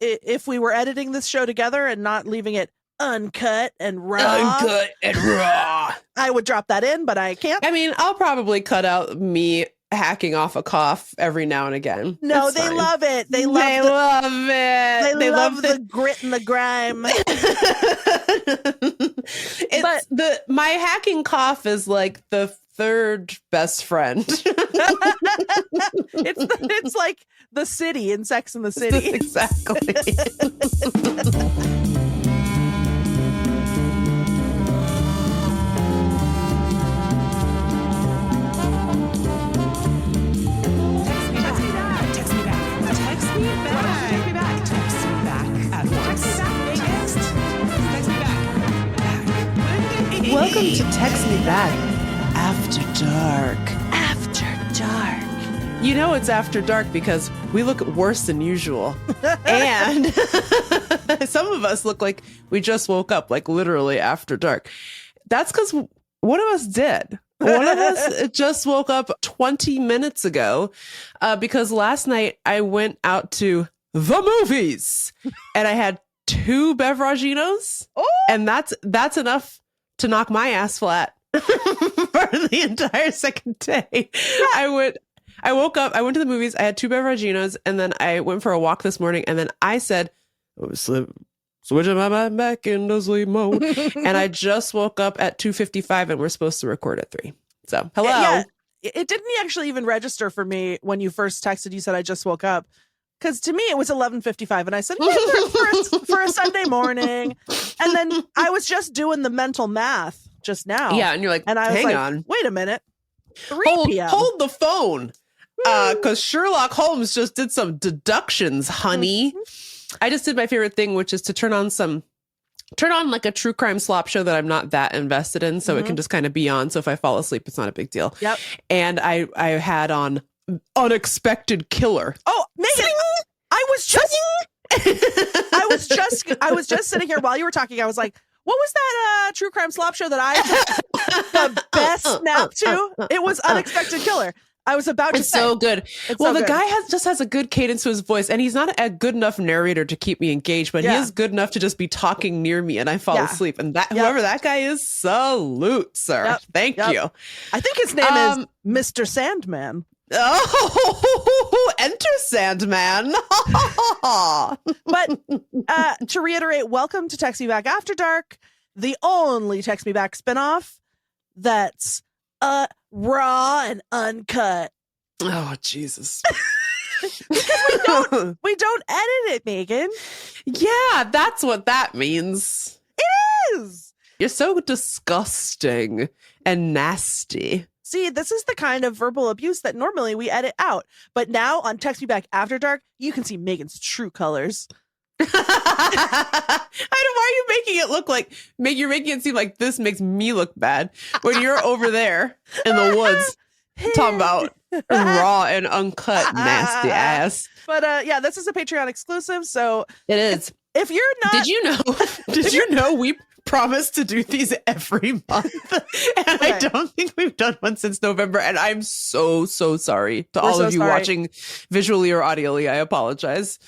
if we were editing this show together and not leaving it uncut and raw, I would drop that in, but I can't. I mean, I'll probably cut out me hacking off a cough every now and again. No, it's they fine. love it. They love it. They love the grit and the grime. My hacking cough is like the third best friend. It's like the city in Sex and the City. Exactly. Welcome to Text Me Back After Dark. After dark. You know it's after dark because we look worse than usual. And some of us look like we just woke up, like literally after dark. That's because one of us did. One of us just woke up 20 minutes ago because last night I went out to the movies and I had 2 beveraginos. Oh! And that's enough to knock my ass flat for the entire second day. Yeah. I woke up, I went to the movies, I had 2 beveraginos, and then I went for a walk this morning, and then I said, switching my mind back into sleep mode. And I just woke up at 2:55, and we're supposed to record at 3. So, hello. Yeah, it didn't actually even register for me when you first texted. You said I just woke up. Because to me, it was 11:55, and I said, for a Sunday morning. And then I was just doing the mental math just now. Yeah, and you're like, and I was hang on. Wait a minute. 3 p.m. Hold the phone. Because Sherlock Holmes just did some deductions, honey. I just did my favorite thing, which is to turn on like a true crime slop show that I'm not that invested in, so it can just kind of be on. So if I fall asleep, it's not a big deal. Yep. And I had on Unexpected Killer. Oh, Megan, I was just sitting here while you were talking. I was like, what was that true crime slop show that I took the best nap to? It was Unexpected Killer. I was about to say. So good. It's well, so the good. guy has a good cadence to his voice, and he's not a good enough narrator to keep me engaged, but he is good enough to just be talking near me and I fall asleep. And that whoever that guy is, salute, sir. Yep. Thank you. I think his name is Mr. Sandman. Oh, enter Sandman. But to reiterate, welcome to Text Me Back After Dark, the only Text Me Back spinoff that's raw and uncut. Oh, Jesus. Because we don't edit it, Megan. Yeah, that's what that means. It is. You're so disgusting and nasty. See, this is the kind of verbal abuse that normally we edit out. But now on Text Me Back After Dark, you can see Megan's true colors. Why are you making it look like you're making it seem like this makes me look bad when you're over there in the woods talking about raw and uncut nasty ass. But yeah, this is a Patreon exclusive, so it is. If you're not, did you know we promise to do these every month, and I don't think we've done one since November, and I'm so sorry to all of you watching visually or audially. I apologize.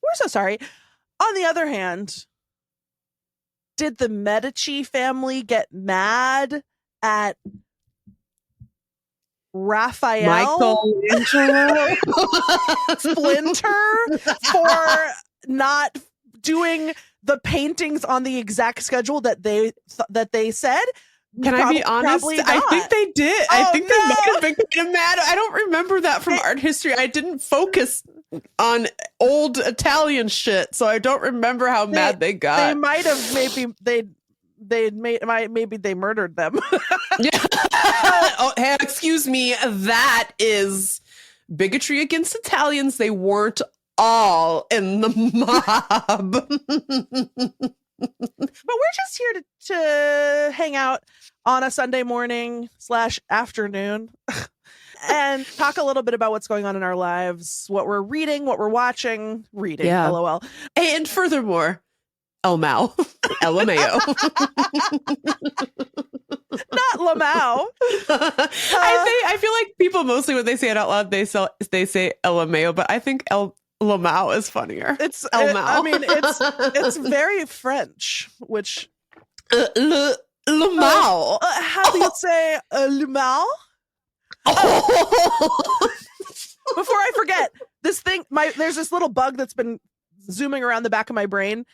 We're so sorry. On the other hand, did the Medici family get mad at Raphael Splinter for not doing the paintings on the exact schedule that they said? Can I be honest? I think they did. I think they might have been kind of mad. I don't remember that from art history. I didn't focus on old Italian shit, so I don't remember how mad they got. They might have maybe they murdered them. Yeah. Oh, hey, excuse me. That is bigotry against Italians. They weren't all in the mob. But we're just here to hang out on a Sunday morning / afternoon and talk a little bit about what's going on in our lives, what we're reading, what we're watching, LOL. And furthermore, LMAO. LMAO. Not Lamau. I feel like people mostly when they say it out loud, they say LMAO, but I think Lamau is funnier. I mean, it's very French, which Lamau. How do you say Lamau? Before I forget, this thing, there's this little bug that's been zooming around the back of my brain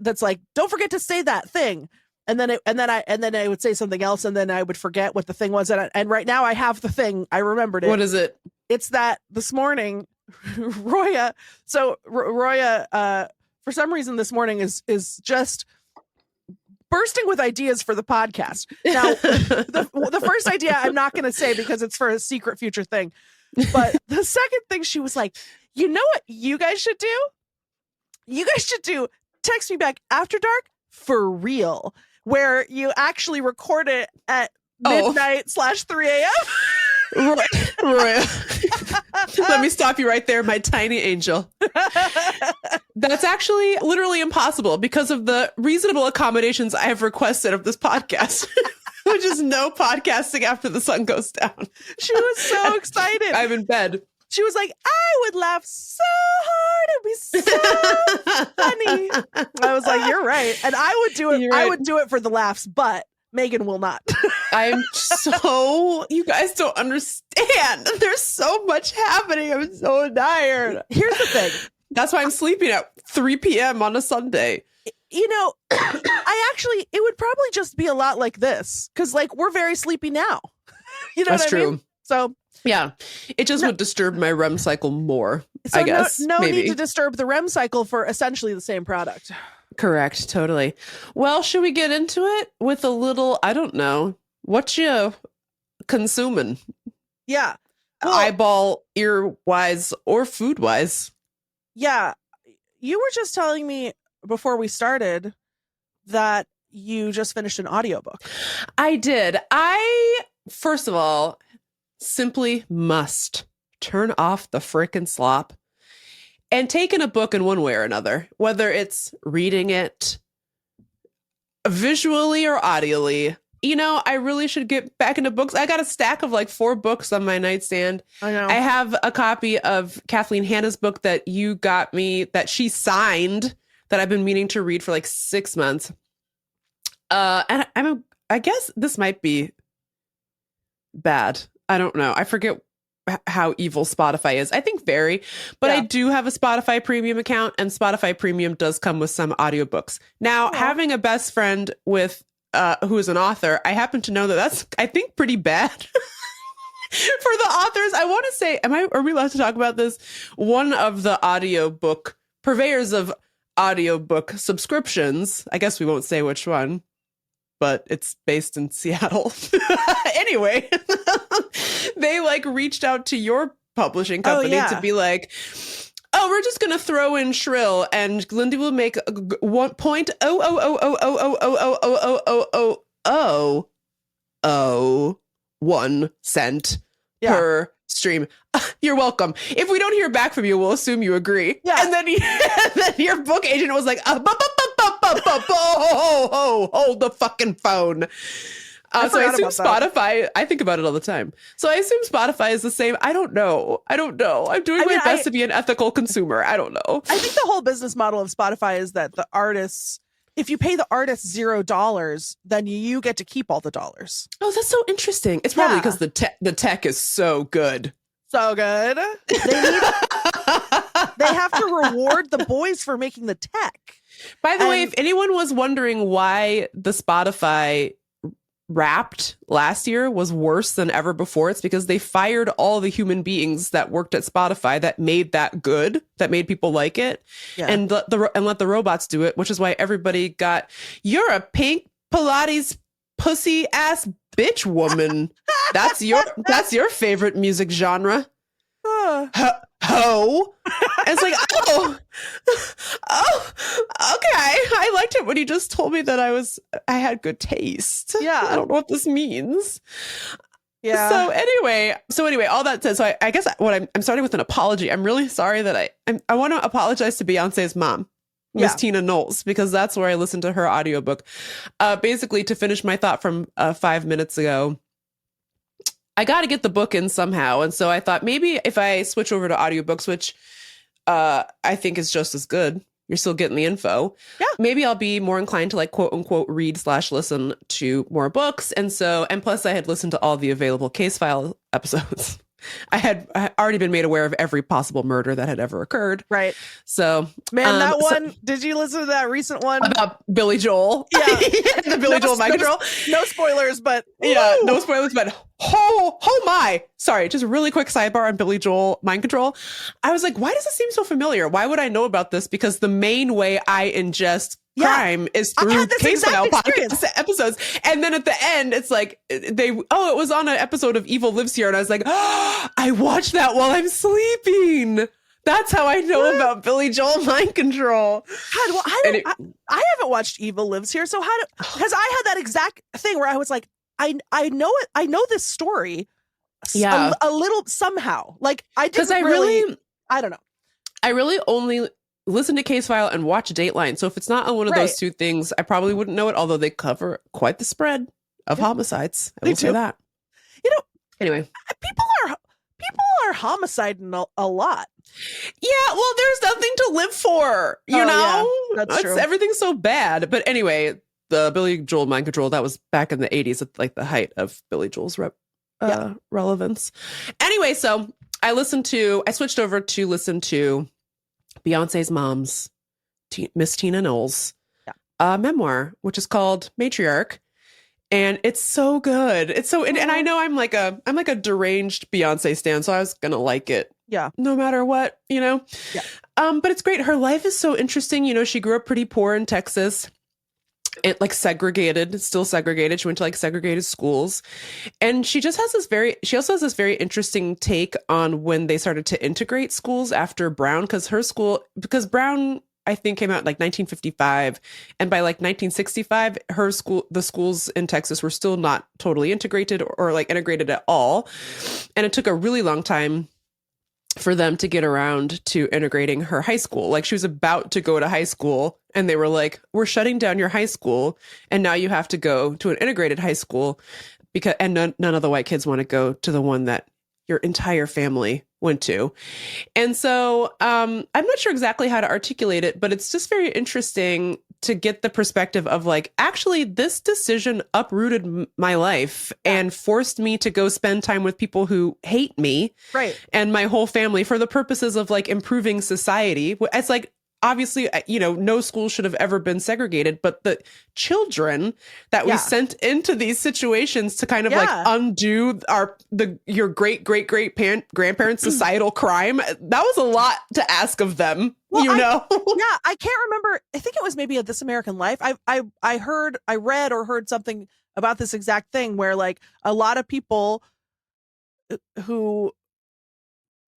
that's like, don't forget to say that thing. And then I would say something else, and then I would forget what the thing was. And right now I have the thing. I remembered it. What is it? It's that this morning, Roya. So Roya, for some reason this morning is just bursting with ideas for the podcast. Now, the first idea I'm not going to say because it's for a secret future thing. But the second thing, she was like, you know what you guys should do? You guys should do Text Me Back After Dark for real, where you actually record it at midnight /3 a.m. Roy. Let me stop you right there, my tiny angel. That's actually literally impossible because of the reasonable accommodations I have requested of this podcast, which is no podcasting after the sun goes down. She was so excited. I'm in bed. She was like, I would laugh so hard. It'd be so funny. I was like, you're right. And I would do it. Right. I would do it for the laughs, but Meagan will not. You guys don't understand. There's so much happening. I'm so tired. Here's the thing. That's why I'm sleeping at 3 p.m. on a Sunday. You know, it would probably just be a lot like this. Because we're very sleepy now. You know That's what I true. mean? So yeah, it just would disturb my REM cycle more, so I guess. No need to disturb the REM cycle for essentially the same product. Correct. Totally. Well, should we get into it with a little, I don't know, what you consuming? Yeah. Well, eyeball, ear-wise, or food-wise. Yeah. You were just telling me before we started that you just finished an audiobook. I did. First of all, simply must turn off the frickin' slop and take in a book in one way or another, whether it's reading it visually or audially. You know, I really should get back into books. I got a stack of 4 books on my nightstand. I know. I have a copy of Kathleen Hanna's book that you got me, that she signed, that I've been meaning to read for 6 months. And I guess this might be bad. I don't know. I forget how evil Spotify is. I think very, but yeah. I do have a Spotify premium account, and Spotify premium does come with some audiobooks. Now, having a best friend with who is an author, I happen to know that that's, I think, pretty bad for the authors. I want to say, are we allowed to talk about this? One of the audiobook purveyors of audiobook subscriptions, I guess we won't say which one, but it's based in Seattle. Anyway, they reached out to your publishing company to be like, oh, we're just going to throw in Shrill and Lindy will make 1.000000001 cent per stream. You're welcome. If we don't hear back from you, we'll assume you agree. Yeah. And then your book agent was like, hold the fucking phone. So I assume Spotify, I think about it all the time. So I assume Spotify is the same. I don't know. I'm doing my best to be an ethical consumer. I don't know. I think the whole business model of Spotify is that the artists, if you pay the artist $0, then you get to keep all the dollars. Oh, that's so interesting. It's probably because the tech is so good. So good. They have to reward the boys for making the tech. By the way, if anyone was wondering why the Spotify Wrapped last year was worse than ever before, it's because they fired all the human beings that worked at Spotify that made that good, that made people like it, and let the robots do it, which is why everybody got, you're a pink Pilates pussy ass bitch woman. That's your favorite music genre. Ho. It's like, oh, okay. I liked it when you just told me that I had good taste. Yeah. I don't know what this means. Yeah. So anyway, all that said, so I guess I'm starting with an apology. I'm really sorry that I want to apologize to Beyonce's mom, Miss Tina Knowles, because that's where I listened to her audiobook. Basically, to finish my thought from 5 minutes ago, I got to get the book in somehow. And so I thought maybe if I switch over to audiobooks, which I think is just as good. You're still getting the info. Yeah. Maybe I'll be more inclined to like quote unquote read/listen to more books. And plus I had listened to all the available case file episodes. I had already been made aware of every possible murder that had ever occurred. Right. So, man, that one, did you listen to that recent one? About Billy Joel? Yeah. The Billy Joel mind control? No spoilers, but. Yeah, no spoilers, but oh my. Sorry, just a really quick sidebar on Billy Joel mind control. I was like, why does it seem so familiar? Why would I know about this? Because the main way I ingest crime is through case file podcast episodes. And then at the end, it's like it was on an episode of Evil Lives Here. And I was like, oh, I watched that while I'm sleeping. That's how I know about Billy Joel mind control. God, well, I haven't watched Evil Lives Here. So because I had that exact thing where I was like, I know it. I know this story. Yeah. A little somehow. Like I didn't I don't know. I really only listen to Case File and watch Dateline. So if it's not on one of those two things, I probably wouldn't know it, although they cover quite the spread of homicides. I will say that. You know, anyway, people are homiciding a lot. Yeah, well, there's nothing to live for, you know? Yeah, that's true. Everything's so bad. But anyway, the Billy Joel mind control, that was back in the 80s at like the height of Billy Joel's relevance. Anyway, so I switched over to listen to Beyonce's mom's, Miss Tina Knowles' memoir, which is called Matriarch. And it's so good. It's so, and I know I'm like a deranged Beyonce stan, so I was gonna like it. Yeah. No matter what, you know? Yeah. But it's great. Her life is so interesting. You know, she grew up pretty poor in Texas. It like segregated, it's still segregated. She went to like segregated schools. And she also has this very interesting take on when they started to integrate schools after Brown, because Brown, I think, came out in like 1955. And by like 1965, the schools in Texas were still not totally integrated or like integrated at all. And it took a really long time for them to get around to integrating her high school. Like she was about to go to high school and they were like, we're shutting down your high school. And now you have to go to an integrated high school and none of the white kids want to go to the one that your entire family went to. And so I'm not sure exactly how to articulate it, but it's just very interesting to get the perspective of like, actually, this decision uprooted my life and forced me to go spend time with people who hate me and my whole family for the purposes of like improving society. It's like, obviously, you know, no school should have ever been segregated, but the children that we sent into these situations to kind of like undo your great grandparents' societal crime, that was a lot to ask of them. Well, you know? Yeah, I can't remember. I think it was maybe a This American Life. I read or heard something about this exact thing where like a lot of people who,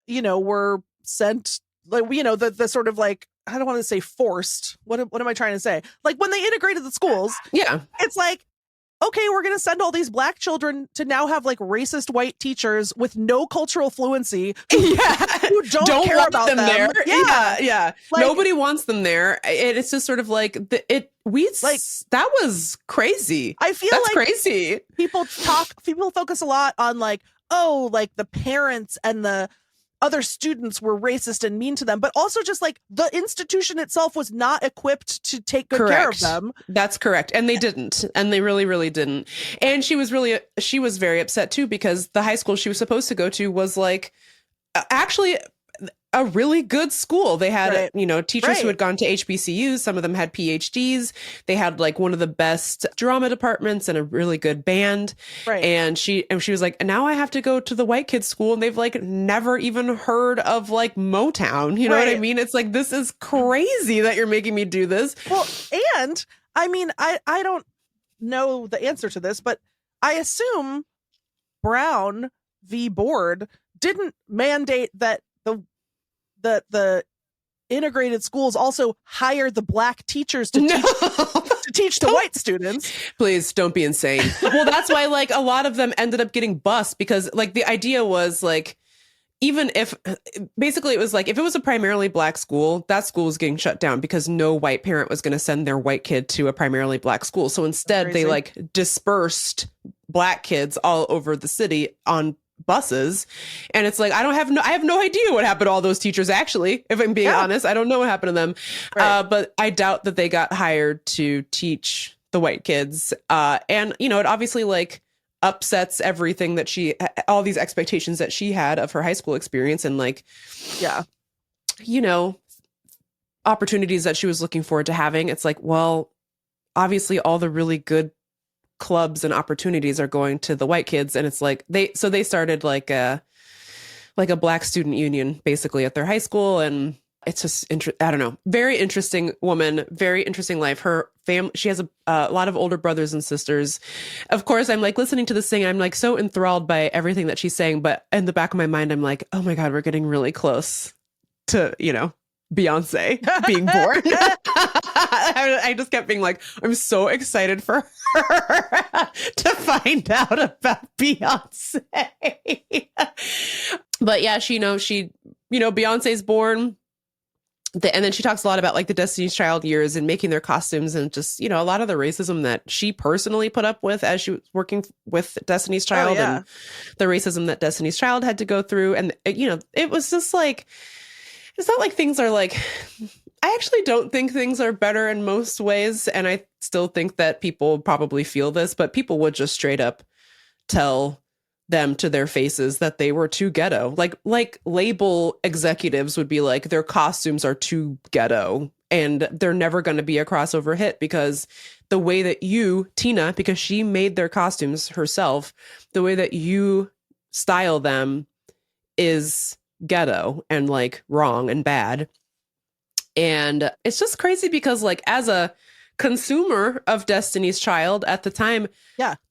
you know, were sent, like, you know, the sort of like, I don't want to say forced. What am I trying to say? Like when they integrated the schools, it's like, okay, we're going to send all these black children to now have like racist white teachers with no cultural fluency who don't care want about them there. Yeah. Like, nobody wants them there. It's just sort of like that was crazy. I feel that's like crazy. People focus a lot on like, oh, like the parents and the other students were racist and mean to them, but also just like the institution itself was not equipped to take good care of them. That's correct. And they didn't. And they really, really didn't. And she was very upset too, because the high school she was supposed to go to was like actually a really good school. They had, you know, teachers who had gone to HBCUs. Some of them had PhDs. They had like one of the best drama departments and a really good band. And she was like, now I have to go to the white kids school. And they've like never even heard of like Motown. You know what I mean? It's like, this is crazy that you're making me do this. Well, and I mean, I don't know the answer to this, but I assume Brown v. Board didn't mandate that the integrated schools also hire the black teachers to teach the white students. Please don't be insane. Well, that's why like a lot of them ended up getting bused, because like the idea was like, even if basically it was like, if it was a primarily black school, that school was getting shut down because no white parent was going to send their white kid to a primarily black school. So instead they like dispersed black kids all over the city on buses. And it's like, I have no idea what happened to all those teachers, actually, if I'm being honest. I don't know what happened to them. Right. But I doubt that they got hired to teach the white kids. And, you know, it obviously like upsets everything that all these expectations that she had of her high school experience and like, you know, opportunities that she was looking forward to having. It's like, well, obviously all the really good clubs and opportunities are going to the white kids. And it's like, they started like a Black student union basically at their high school. And it's just, I don't know, very interesting woman, very interesting life. Her family, she has a lot of older brothers and sisters. Of course, I'm like listening to this thing. I'm like so enthralled by everything that she's saying. But in the back of my mind, I'm like, oh my God, we're getting really close to, you know, Beyonce being born. I just kept being like, I'm so excited for her to find out about Beyonce. But yeah, Beyonce's born. And then she talks a lot about like the Destiny's Child years and making their costumes and just, you know, a lot of the racism that she personally put up with as she was working with Destiny's Child and the racism that Destiny's Child had to go through. And, you know, it was just like, it's not like things are like, I actually don't think things are better in most ways. And I still think that people probably feel this, but people would just straight up tell them to their faces that they were too ghetto. Like label executives would be like, their costumes are too ghetto and they're never going to be a crossover hit because the way that you, Tina, because she made their costumes herself, the way that you style them is ghetto and like wrong and bad. And it's just crazy because like as a consumer of Destiny's Child at the time,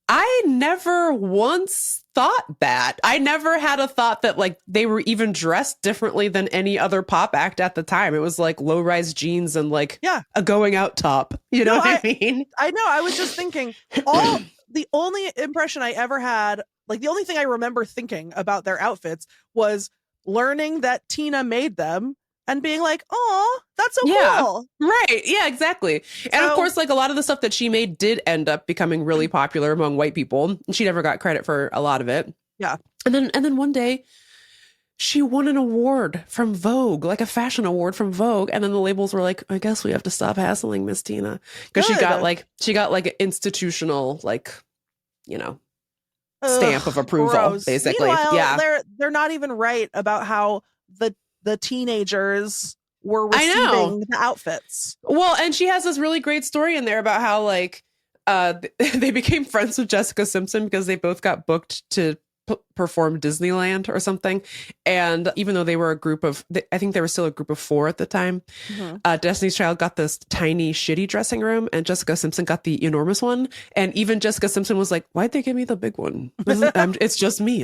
I never once thought that. I never had a thought that like they were even dressed differently than any other pop act at the time. It was like low-rise jeans and like a going out top. You know what I mean? I know. I was just thinking the only impression I ever had, like the only thing I remember thinking about their outfits was learning that Tina made them and being like, oh, that's so cool. Right. Yeah, exactly. And of course, like a lot of the stuff that she made did end up becoming really popular among white people. And she never got credit for a lot of it. Yeah. And then one day she won an award from Vogue, like a fashion award from Vogue. And then the labels were like, I guess we have to stop hassling Miss Tina. Because she got like an institutional, like, you know, stamp of approval, gross. Basically. Meanwhile, they're not even right about how the teenagers were receiving the outfits. Well, and she has this really great story in there about how like they became friends with Jessica Simpson because they both got booked to perform Disneyland or something. And even though they were a group of, I think they were still a group of 4 at the time, Destiny's Child got this tiny, shitty dressing room and Jessica Simpson got the enormous one. And even Jessica Simpson was like, why'd they give me the big one? It's just me.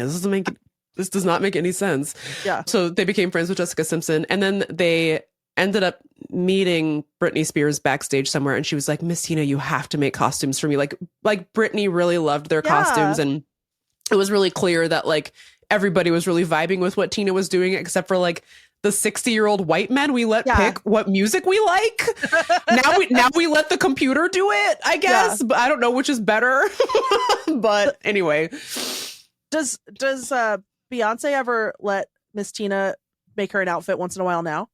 This does not make any sense. Yeah. So they became friends with Jessica Simpson. And then they ended up meeting Britney Spears backstage somewhere. And she was like, Miss Tina, you have to make costumes for me. Like Britney really loved their costumes. And it was really clear that like everybody was really vibing with what Tina was doing, except for like the 60-year-old white men we let pick what music we like. now we let the computer do it, I guess. But I don't know which is better. But anyway. Does Beyonce ever let Miss Tina make her an outfit once in a while now?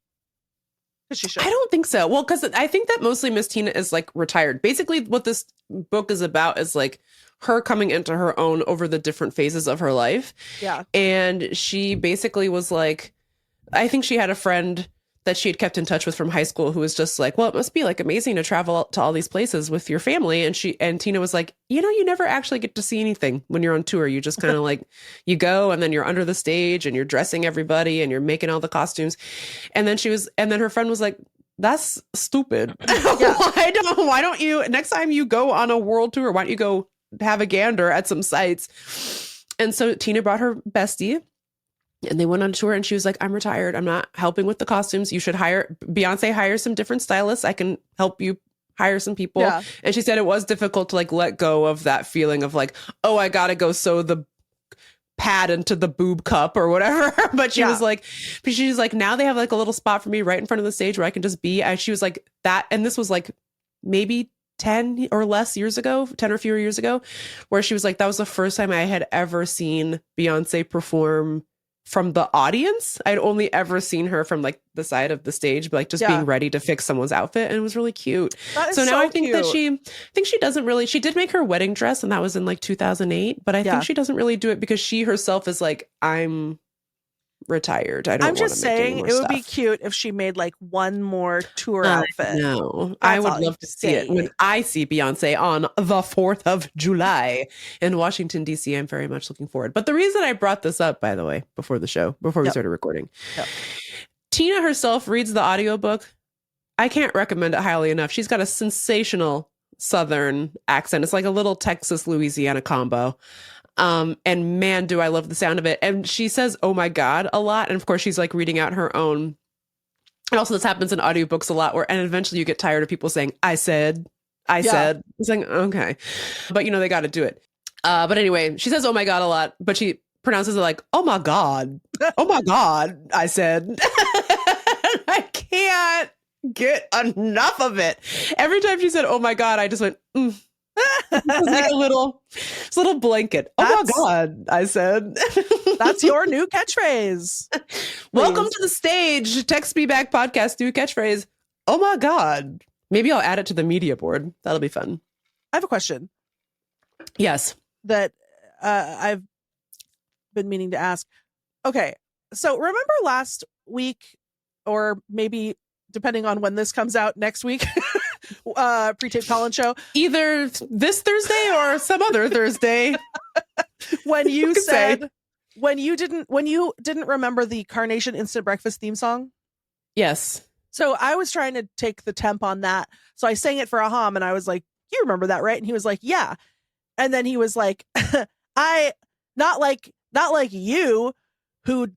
Because she should. I don't think so. Well, because I think that mostly Miss Tina is like retired. Basically, what this book is about is like her coming into her own over the different phases of her life. Yeah. And she basically was like, I think she had a friend that she had kept in touch with from high school who was just like, well, it must be like amazing to travel to all these places with your family. And Tina was like, you know, you never actually get to see anything when you're on tour. You just kind of like, you go and then you're under the stage and you're dressing everybody and you're making all the costumes. And then her friend was like, that's stupid. Why don't you, next time you go on a world tour, why don't you go have a gander at some sites? And so Tina brought her bestie. And they went on tour and she was like, I'm retired. I'm not helping with the costumes. You should Beyonce hire some different stylists. I can help you hire some people. Yeah. And she said it was difficult to like let go of that feeling of like, oh, I got to go sew the pad into the boob cup or whatever. But she's like, now they have like a little spot for me right in front of the stage where I can just be. And she was like that. And this was like maybe 10 or less years ago, 10 or fewer years ago, where she was like, that was the first time I had ever seen Beyonce perform from the audience. I'd only ever seen her from like the side of the stage, like just being ready to fix someone's outfit. And it was really cute. So now I think that she doesn't really, she did make her wedding dress, and that was in like 2008, but I think she doesn't really do it because she herself is like, I'm retired. I'm just saying it would be cute if she made like one more tour outfit. No, I would love to see it when I see Beyonce on the 4th of July in Washington, D.C. I'm very much looking forward. But the reason I brought this up, by the way, before we started recording, Tina herself reads the audiobook. I can't recommend it highly enough. She's got a sensational Southern accent. It's like a little Texas Louisiana combo. And man, do I love the sound of it. And she says, oh my God, a lot. And of course, she's like reading out her own. And also this happens in audiobooks a lot and eventually you get tired of people saying, I said. It's like, okay. But they got to do it. But anyway, she says, oh my God, a lot, but she pronounces it like, oh my God. Oh my God, I said. I can't get enough of it. Every time she said, oh my God, I just went, It was like a little blanket. Oh my God, I said. That's your new catchphrase. Welcome to the stage. Text Me Back podcast new catchphrase. Oh my God. Maybe I'll add it to the media board. That'll be fun. I have a question. Yes. That I've been meaning to ask. Okay. So remember last week, or maybe depending on when this comes out next week, pre-tape Colin show, either this Thursday or some other Thursday, when you said when you didn't remember the Carnation Instant Breakfast theme song. Yes. So I was trying to take the temp on that, so I sang it for Aham, and I was like, you remember that, right? And he was like, yeah. And then he was like, I not like you who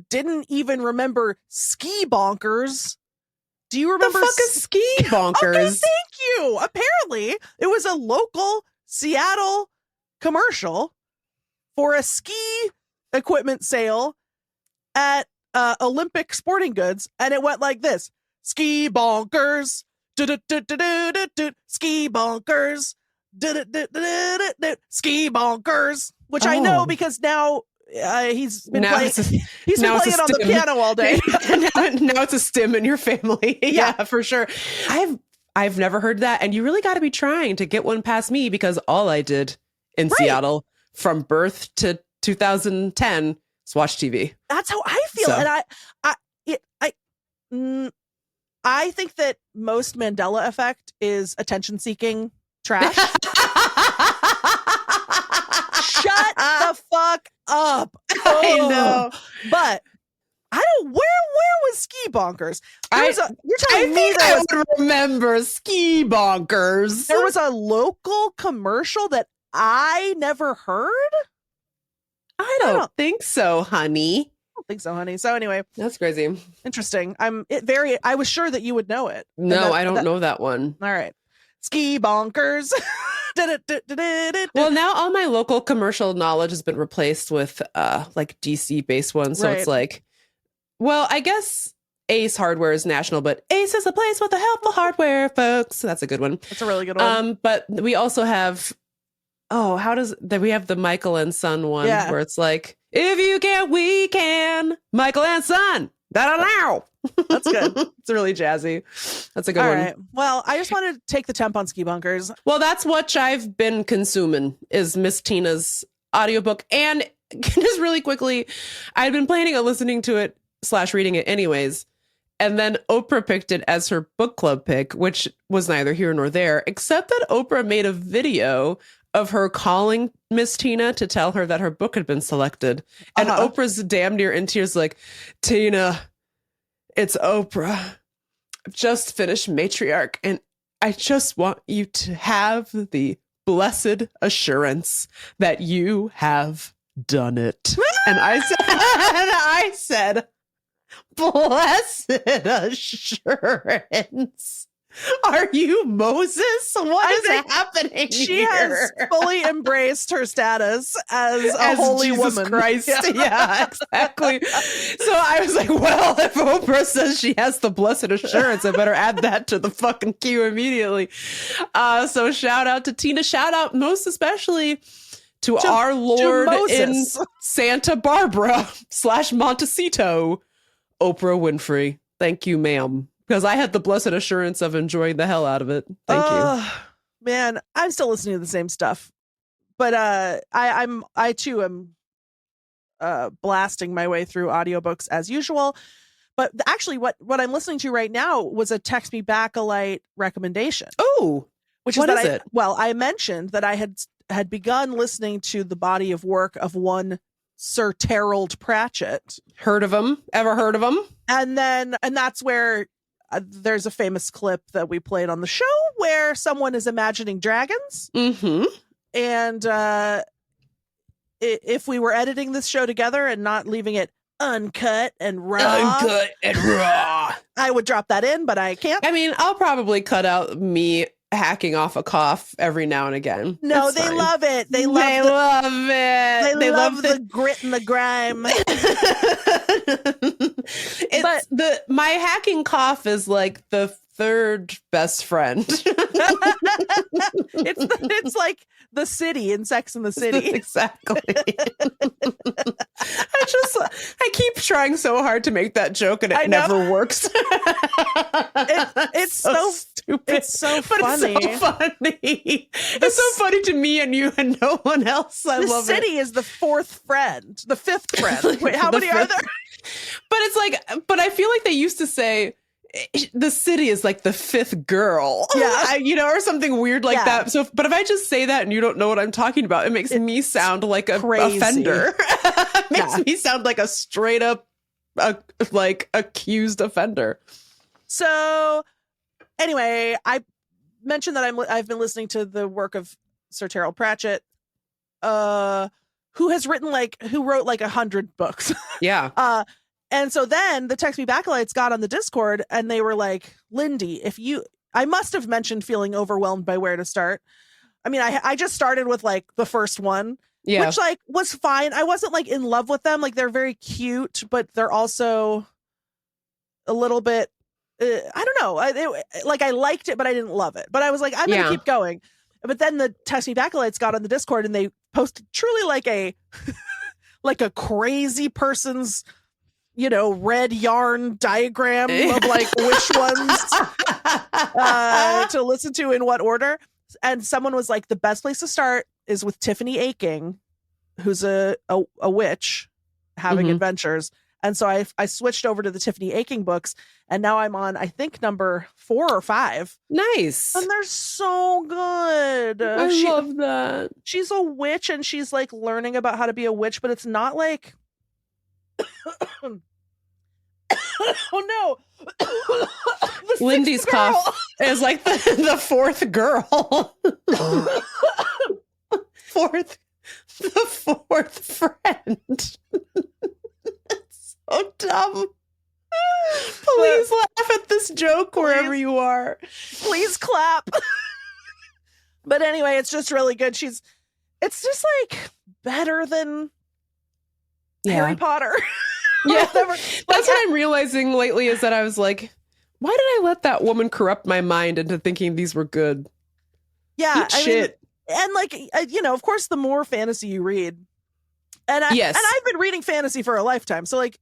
didn't even remember Ski Bonkers. Do you remember the fuck is Ski Bonkers? Okay, thank you. Apparently, it was a local Seattle commercial for a ski equipment sale at Olympic Sporting Goods, and it went like this: Ski Bonkers, Ski Bonkers, Ski Bonkers. Which I know because now he's been playing it on the piano all day. now it's a stim in your family. Yeah, for sure. I've never heard that, and you really got to be trying to get one past me, because all I did in Seattle from birth to 2010 is watch TV. That's how I feel, and I think that most Mandela effect is attention seeking trash. Shut the fuck up. I know. But I don't, where was Ski Bonkers? I would remember Ski Bonkers. There was a local commercial that I never heard. I don't think so, honey. I don't think so, honey. So anyway, that's crazy. Interesting. I was sure that you would know it. No, I don't know that one. All right. Ski Bonkers. Well, now all my local commercial knowledge has been replaced with like DC based ones. So it's like, well, I guess Ace Hardware is national, but Ace is a place with the helpful hardware, folks. That's a good one. That's a really good one. But we also have, we have the Michael and Son one where it's like, if you can, we can. Michael and Son. Da-da-da. That's good. It's really jazzy. That's a good one. Right. Well, I just wanted to take the temp on Ski Bonkers. Well, that's what I've been consuming is Miss Tina's audiobook. And just really quickly, I'd been planning on listening to it / reading it anyways. And then Oprah picked it as her book club pick, which was neither here nor there, except that Oprah made a video of her calling Miss Tina to tell her that her book had been selected. And Oprah's damn near in tears like, Tina, it's Oprah. I've just finished Matriarch, and I just want you to have the blessed assurance that you have done it. And I said, blessed assurance. Are you Moses? What I is think happening She here? has fully embraced her status as a As holy Jesus woman. Christ. Yeah, exactly. So I was like, well, if Oprah says she has the blessed assurance, I better add that to the fucking queue immediately. So shout out to Tina. Shout out most especially to our Lord in Moses. Santa Barbara / Montecito, Oprah Winfrey. Thank you, ma'am. Because I had the blessed assurance of enjoying the hell out of it. Thank you. Man, I'm still listening to the same stuff. But I too am blasting my way through audiobooks as usual. But actually what I'm listening to right now was a Text Me Back-a-Lite recommendation. Oh, Which what is that is it? I mentioned that I had begun listening to the body of work of one Sir Terald Pratchett. Heard of him? Ever heard of him? And that's where there's a famous clip that we played on the show where someone is imagining dragons. Mm-hmm. And if we were editing this show together and not leaving it uncut and raw, I would drop that in, but I can't. I mean, I'll probably cut out me hacking off a cough every now and again. No, It's they fine. love it. They love it. They love the grit and the grime. My hacking cough is like the third best friend. It's like the city in Sex and the City. Exactly. I keep trying so hard to make that joke and it never works. It's so stupid. It's so but funny. It's so funny. It's so funny to me and you and no one else. I love it. The city is the fifth friend. Wait, how many are there? But it's like, but I feel like they used to say the city is like the fifth girl. Yeah. Or something weird like that. So, but if I just say that and you don't know what I'm talking about, it makes me sound like a offender. It makes me sound like a straight up, like accused offender. So anyway, I mentioned that I've been listening to the work of Sir Terald Pratchett, who wrote like 100 books. Yeah. And so then the Text Me Back-a-Lites got on the Discord and they were like, Lindy, I must have mentioned feeling overwhelmed by where to start. I mean, I just started with like the first one, which like was fine. I wasn't like in love with them. Like they're very cute, but they're also a little bit, I don't know. I liked it, but I didn't love it. But I was like, I'm going to keep going. But then the Text Me Back-a-Lites got on the Discord and they posted truly like a crazy person's, red yarn diagram of like which ones to listen to in what order. And someone was like, the best place to start is with Tiffany Aching, who's a witch having adventures. And so I switched over to the Tiffany Aching books, and now I'm on, I think, number 4 or 5. Nice. And they're so good. I love that. She's a witch and she's like learning about how to be a witch, but it's not like oh no. Lindy's cough is like the fourth girl. The fourth friend. It's so dumb. Please laugh at this joke wherever you are. Please clap. But anyway, it's just really good. It's just like better than Harry Potter. Yeah, that's what I'm realizing lately is that I was like, why did I let that woman corrupt my mind into thinking these were good? Yeah, shit. And like, of course, the more fantasy you read, and I've been reading fantasy for a lifetime, so like,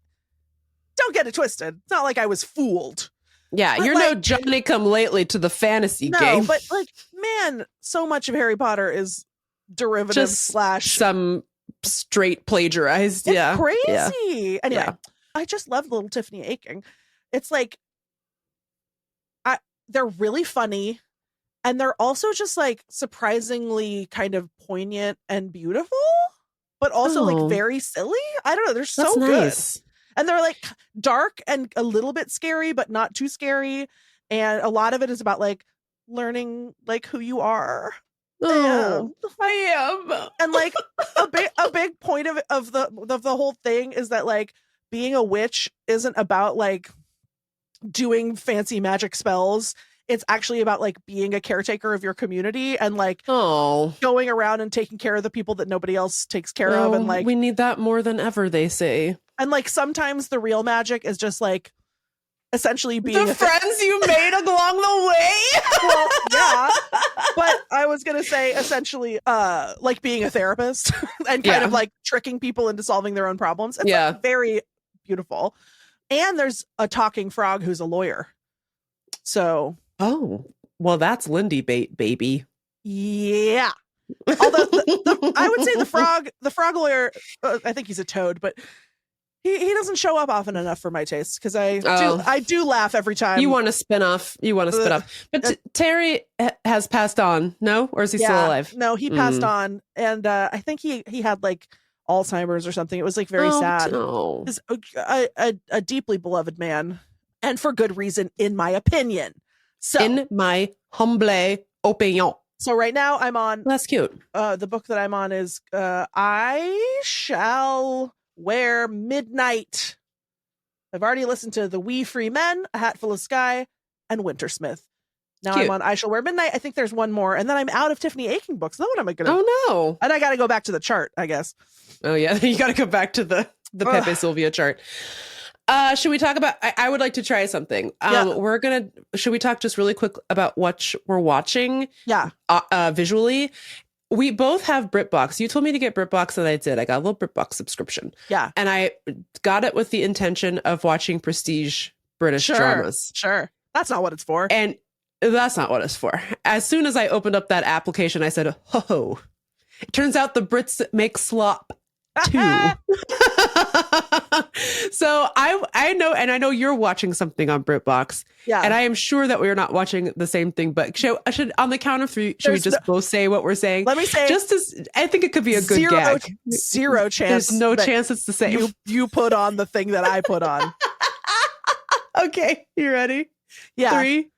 don't get it twisted. It's not like I was fooled. Yeah, but you're like, no Johnny come lately to the fantasy game. No, but like, man, so much of Harry Potter is derivative just / some straight plagiarized. It's crazy. Yeah. Anyway, I just love little Tiffany Aching. It's like, they're really funny, and they're also just like surprisingly kind of poignant and beautiful, but also like very silly. I don't know. They're so good. Nice. And they're like dark and a little bit scary, but not too scary. And a lot of it is about like learning like who you are. Oh, I am. And like a big point of the whole thing is that like being a witch isn't about like doing fancy magic spells. It's actually about like being a caretaker of your community and like Oh, going around and taking care of the people that nobody else takes care of. And like, we need that more than ever, they say. and like sometimes the real magic is just like essentially being The friends you made along the way. well, yeah. But I was gonna say essentially like being a therapist and kind of like tricking people into solving their own problems. It's like very beautiful. And there's a talking frog who's a lawyer. So oh, well, that's Lindy bait, baby. Yeah. Although I would say the frog lawyer, I think he's a toad, but he doesn't show up often enough for my taste because I do laugh every time. You want to spin off. But Terry has passed on, no? Or is he still alive? No, he passed on. And I think he had like Alzheimer's or something. It was like very sad. No. He's a deeply beloved man. And for good reason, in my opinion. So, in my humble opinion. So right now I'm on. That's cute. The book that I'm on is I Shall Wear Midnight. I've already listened to The Wee Free Men, A Hatful of Sky, and Wintersmith. Now cute. I'm on I Shall Wear Midnight. I think there's one more. And then I'm out of Tiffany Aching books. Then what am I going to... Oh, no. And I got to go back to the chart, I guess. Oh, yeah. You got to go back to the Pepe Sylvia chart. Should we talk about, I would like to try something. Should we talk just really quick about what we're watching? Yeah. Visually. We both have BritBox. You told me to get BritBox and I did. I got a little BritBox subscription. Yeah. And I got it with the intention of watching prestige British dramas. Sure. That's not what it's for. And that's not what it's for. As soon as I opened up that application, I said, oh, it turns out the Brits make slop. Too. So I know, and I know you're watching something on BritBox. Yeah. And I am sure that we're not watching the same thing, but should on the count of three, should we just both say what we're saying? Let me say, just as I think it could be a good gag. Zero chance. There's no chance it's the same. You put on the thing that I put on. Okay, you ready? Yeah. 3.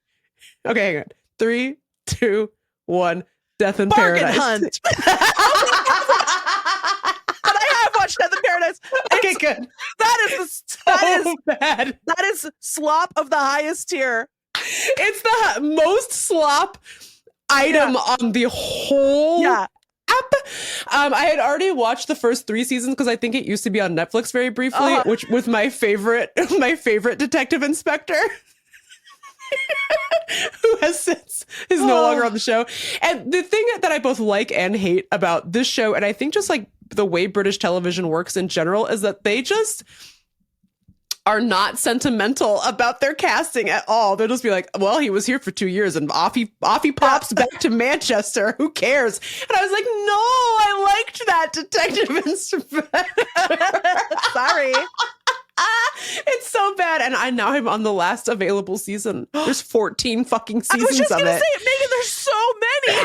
Okay, hang on. 3, 2, 1. Death in Bargain Paradise. Hunt. Death in Paradise. Okay, good. That is bad. That is slop of the highest tier. It's the most slop item on the whole app. I had already watched the first 3 seasons because I think it used to be on Netflix very briefly, which with my favorite detective inspector. Who has since is no longer on the show. And the thing that I both like and hate about this show, and I think just like the way British television works in general, is that they just are not sentimental about their casting at all. They'll just be like, well, he was here for 2 years and off he pops back to Manchester. Who cares? And I was like, no, I liked that detective inspector. Sorry. It's so bad. And I'm on the last available season. There's 14 fucking seasons of it. I was just going to say, Megan, there's so many.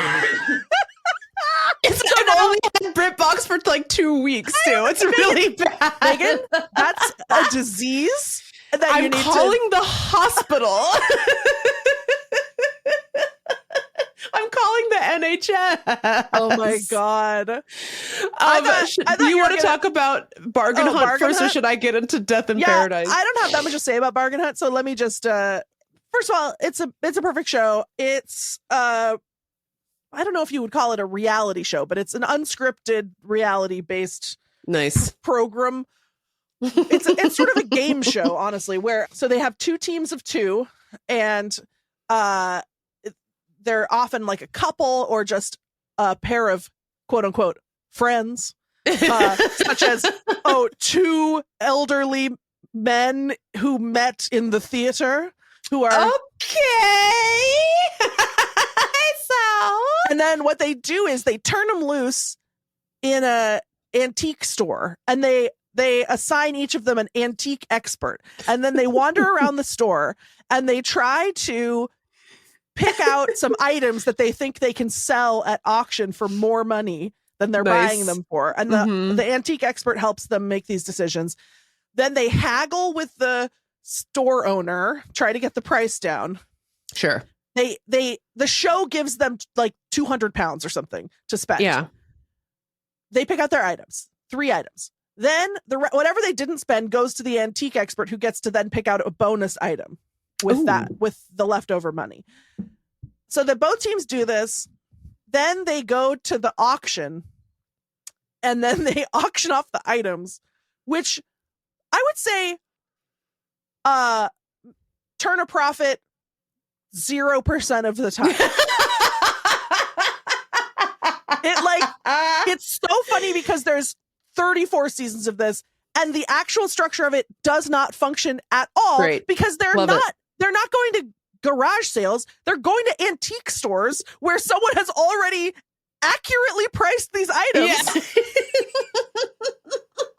I've only had BritBox for like 2 weeks too. It's really bad. Megan, that's a disease that I'm calling the hospital. I'm calling the NHS. Oh my God. Do you want to talk about Bargain Hunt first, or should I get into Death in Paradise? I don't have that much to say about Bargain Hunt, so let me just first of all, it's a perfect show. It's I don't know if you would call it a reality show, but it's an unscripted reality based program. It's sort of a game show, honestly, where so they have 2 teams of 2, and they're often like a couple or just a pair of quote unquote friends, such as 2 elderly men who met in the theater who are okay. So, and then what they do is they turn them loose in a antique store, and they assign each of them an antique expert, and then they wander around the store and they try to pick out some items that they think they can sell at auction for more money than they're buying them for. And the antique expert helps them make these decisions. Then they haggle with the store owner, try to get the price down. Sure. The show gives them like 200 pounds or something to spend. Yeah. They pick out their items, 3 items. Then whatever they didn't spend goes to the antique expert, who gets to then pick out a bonus item with with the leftover money. So that both teams do this. Then they go to the auction, and then they auction off the items, which I would say turn a profit 0% of the time. It's so funny because there's 34 seasons of this, and the actual structure of it does not function at all. Great. Because they're not going to garage sales. They're going to antique stores where someone has already accurately priced these items. Yeah.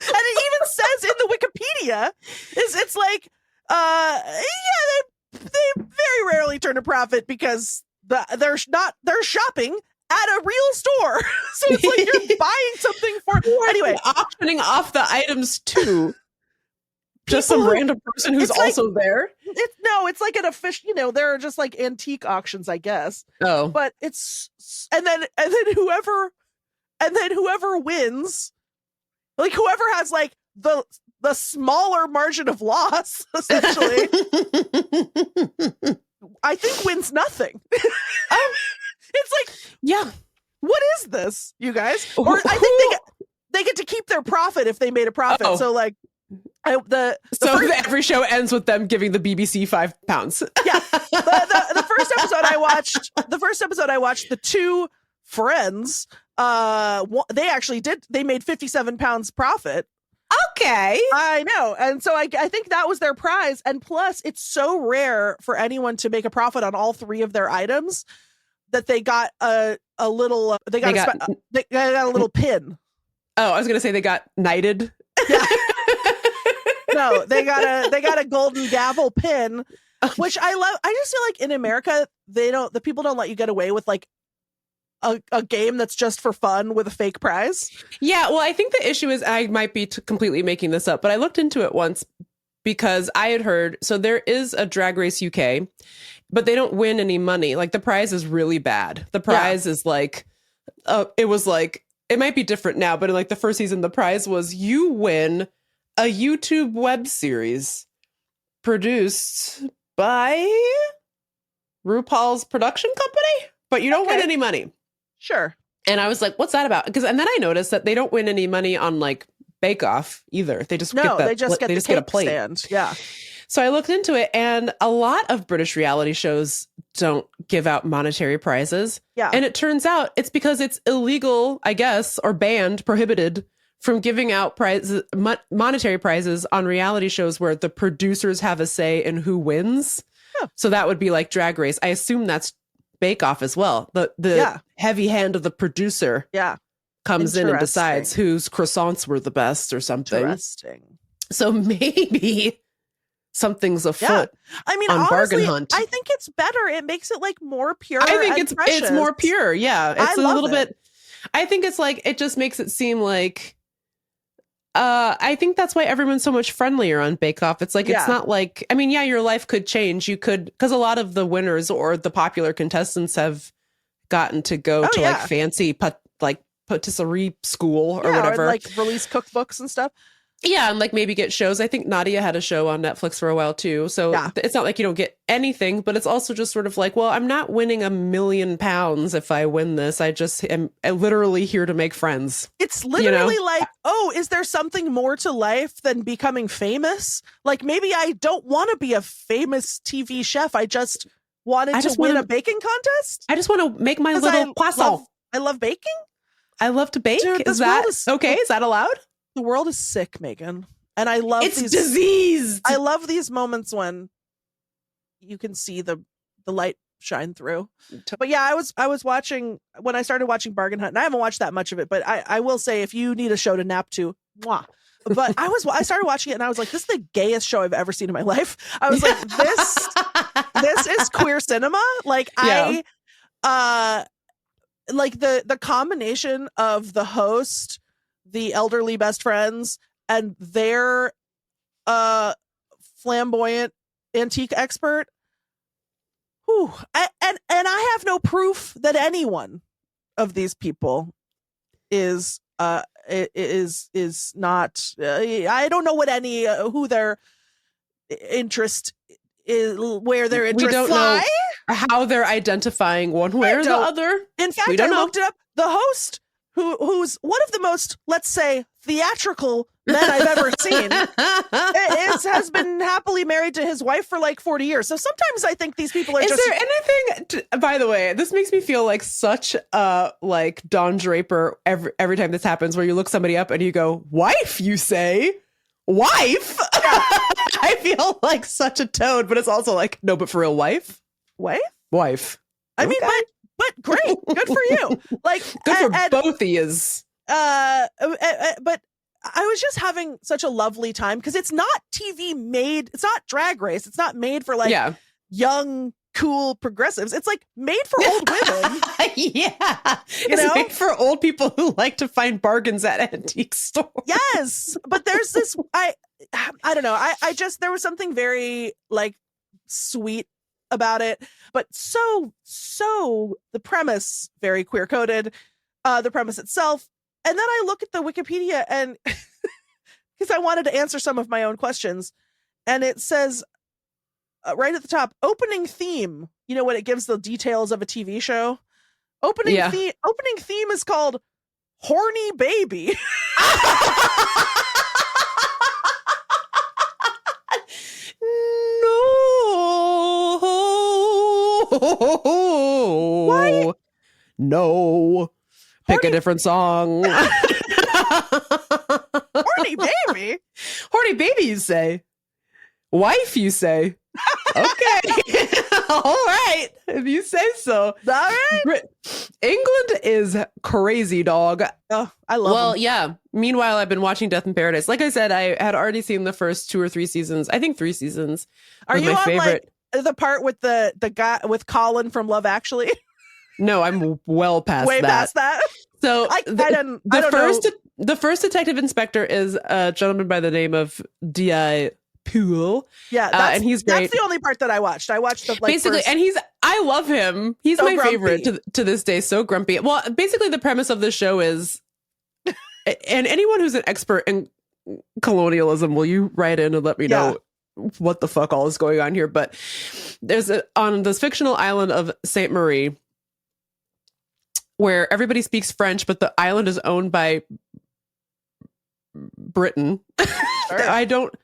And it even says in the Wikipedia it's like they very rarely turn a profit because they're shopping at a real store. So it's like you're buying something for anyway, auctioning off the items too. Just some random person who's also there. It's like an official, there are just like antique auctions, I guess. Oh. But it's and then whoever wins, like whoever has like the smaller margin of loss, essentially, I think wins nothing. It's like, yeah, what is this, you guys? Or I think they get to keep their profit if they made a profit. Oh. So like, every show ends with them giving the BBC £5. Yeah, the first episode I watched, the two friends, they made £57 profit. Okay, I know, and so I think that was their prize. And plus, it's so rare for anyone to make a profit on all three of their items that they got a little they got a little pin. Oh, I was gonna say they got knighted. Yeah. No, they got a golden gavel pin, which I love. I just feel like in America, the people don't let you get away with like a game that's just for fun with a fake prize. Yeah, well, I think the issue is, I might be completely making this up, but I looked into it once because I had heard, so there is a Drag Race UK, but they don't win any money. Like the prize is really bad. The prize is like, it was like, it might be different now, but in like the first season, the prize was you win a YouTube web series produced by RuPaul's production company, but you don't win any money. Sure. And I was like, what's that about? And then I noticed that they don't win any money on like Bake Off either. They just get a plate. Stand. Yeah. So I looked into it, and a lot of British reality shows don't give out monetary prizes. Yeah. And it turns out it's because it's illegal, I guess, or banned, prohibited from giving out prizes, monetary prizes on reality shows where the producers have a say in who wins. Oh. So that would be like Drag Race. I assume that's Bake Off as well. The heavy hand of the producer comes in and decides whose croissants were the best or something. Interesting. So maybe something's afoot. I mean, on honestly, Bargain Hunt. I think it's better. It makes it like more pure. I think and it's more pure. Yeah, it's a little bit. I think it's like, it just makes it seem like. I think that's why everyone's so much friendlier on Bake Off. It's like, it's not like, I mean, yeah, your life could change. You could, because a lot of the winners or the popular contestants have gotten to go to like fancy patisserie school or whatever. Or like release cookbooks and stuff. Yeah, and like maybe get shows. I think Nadia had a show on Netflix for a while too. So it's not like you don't get anything, but it's also just sort of like, well, I'm not winning £1 million if I win this. I just am literally here to make friends. It's literally like, oh, is there something more to life than becoming famous? Like maybe I don't want to be a famous TV chef. I just wanted to win a baking contest. I just want to make my little croissant. I love baking. I love to bake. Dude, is that okay? Is that allowed? The world is sick, Megan. And I love it's diseased. I love these moments when you can see the light shine through. But yeah, I was watching, when I started watching Bargain Hunt, and I haven't watched that much of it, but I will say, if you need a show to nap to, mwah. But I started watching it and I was like, this is the gayest show I've ever seen in my life. I was like, this is queer cinema. Like like the combination of the host, the elderly best friends, and their flamboyant antique expert. Whew. And I have no proof that anyone of these people is not. I don't know what who their interest is, where their interests lie. how they're identifying one way or the other. In fact, I looked it up. The host, who's one of the most, let's say, theatrical men I've ever seen, has been happily married to his wife for like 40 years. So sometimes I think these people are Is there anything, by the way, this makes me feel like such like Don Draper every time this happens, where you look somebody up and you go, wife, you say? Wife? I feel like such a toad, but it's also like, no, but for real, wife? Wife. I mean, but great. Good for you. Like, good for both of yous. But I was just having such a lovely time because it's not TV made. It's not Drag Race. It's not made for like young, cool progressives. It's like made for old women. It's made for old people who like to find bargains at antique stores. Yes, but there's this. I don't know. I just there was something very like sweet about it, but so the premise very queer coded. The premise itself. And then I look at the Wikipedia and because I wanted to answer some of my own questions, and it says right at the top, opening theme. You know, when it gives the details of a TV show, opening theme is called "Horny Baby." No. Why? No. Pick a different song. Horny baby. Horny baby, you say. Wife, you say. Okay. All right. If you say so. All right. England is crazy, dog. Oh, I love them. Yeah. Meanwhile, I've been watching Death in Paradise. Like I said, I had already seen the first 2 or 3 seasons. I think 3 seasons. Are you my on favorite. Like the part with the guy with Colin from Love Actually? No, I'm well past Way that. past that. So I don't know. The first detective inspector is a gentleman by the name of D.I. Poole. Yeah, and he's great. That's the only part that I watched. I watched the basically, and I love him. He's so my grumpy. Favorite to this day. So grumpy. Well, basically, the premise of the show is, and anyone who's an expert in colonialism, will you write in and let me know what the fuck all is going on here? But there's on this fictional island of Saint Marie, where everybody speaks French, but the island is owned by Britain. Sure. I don't.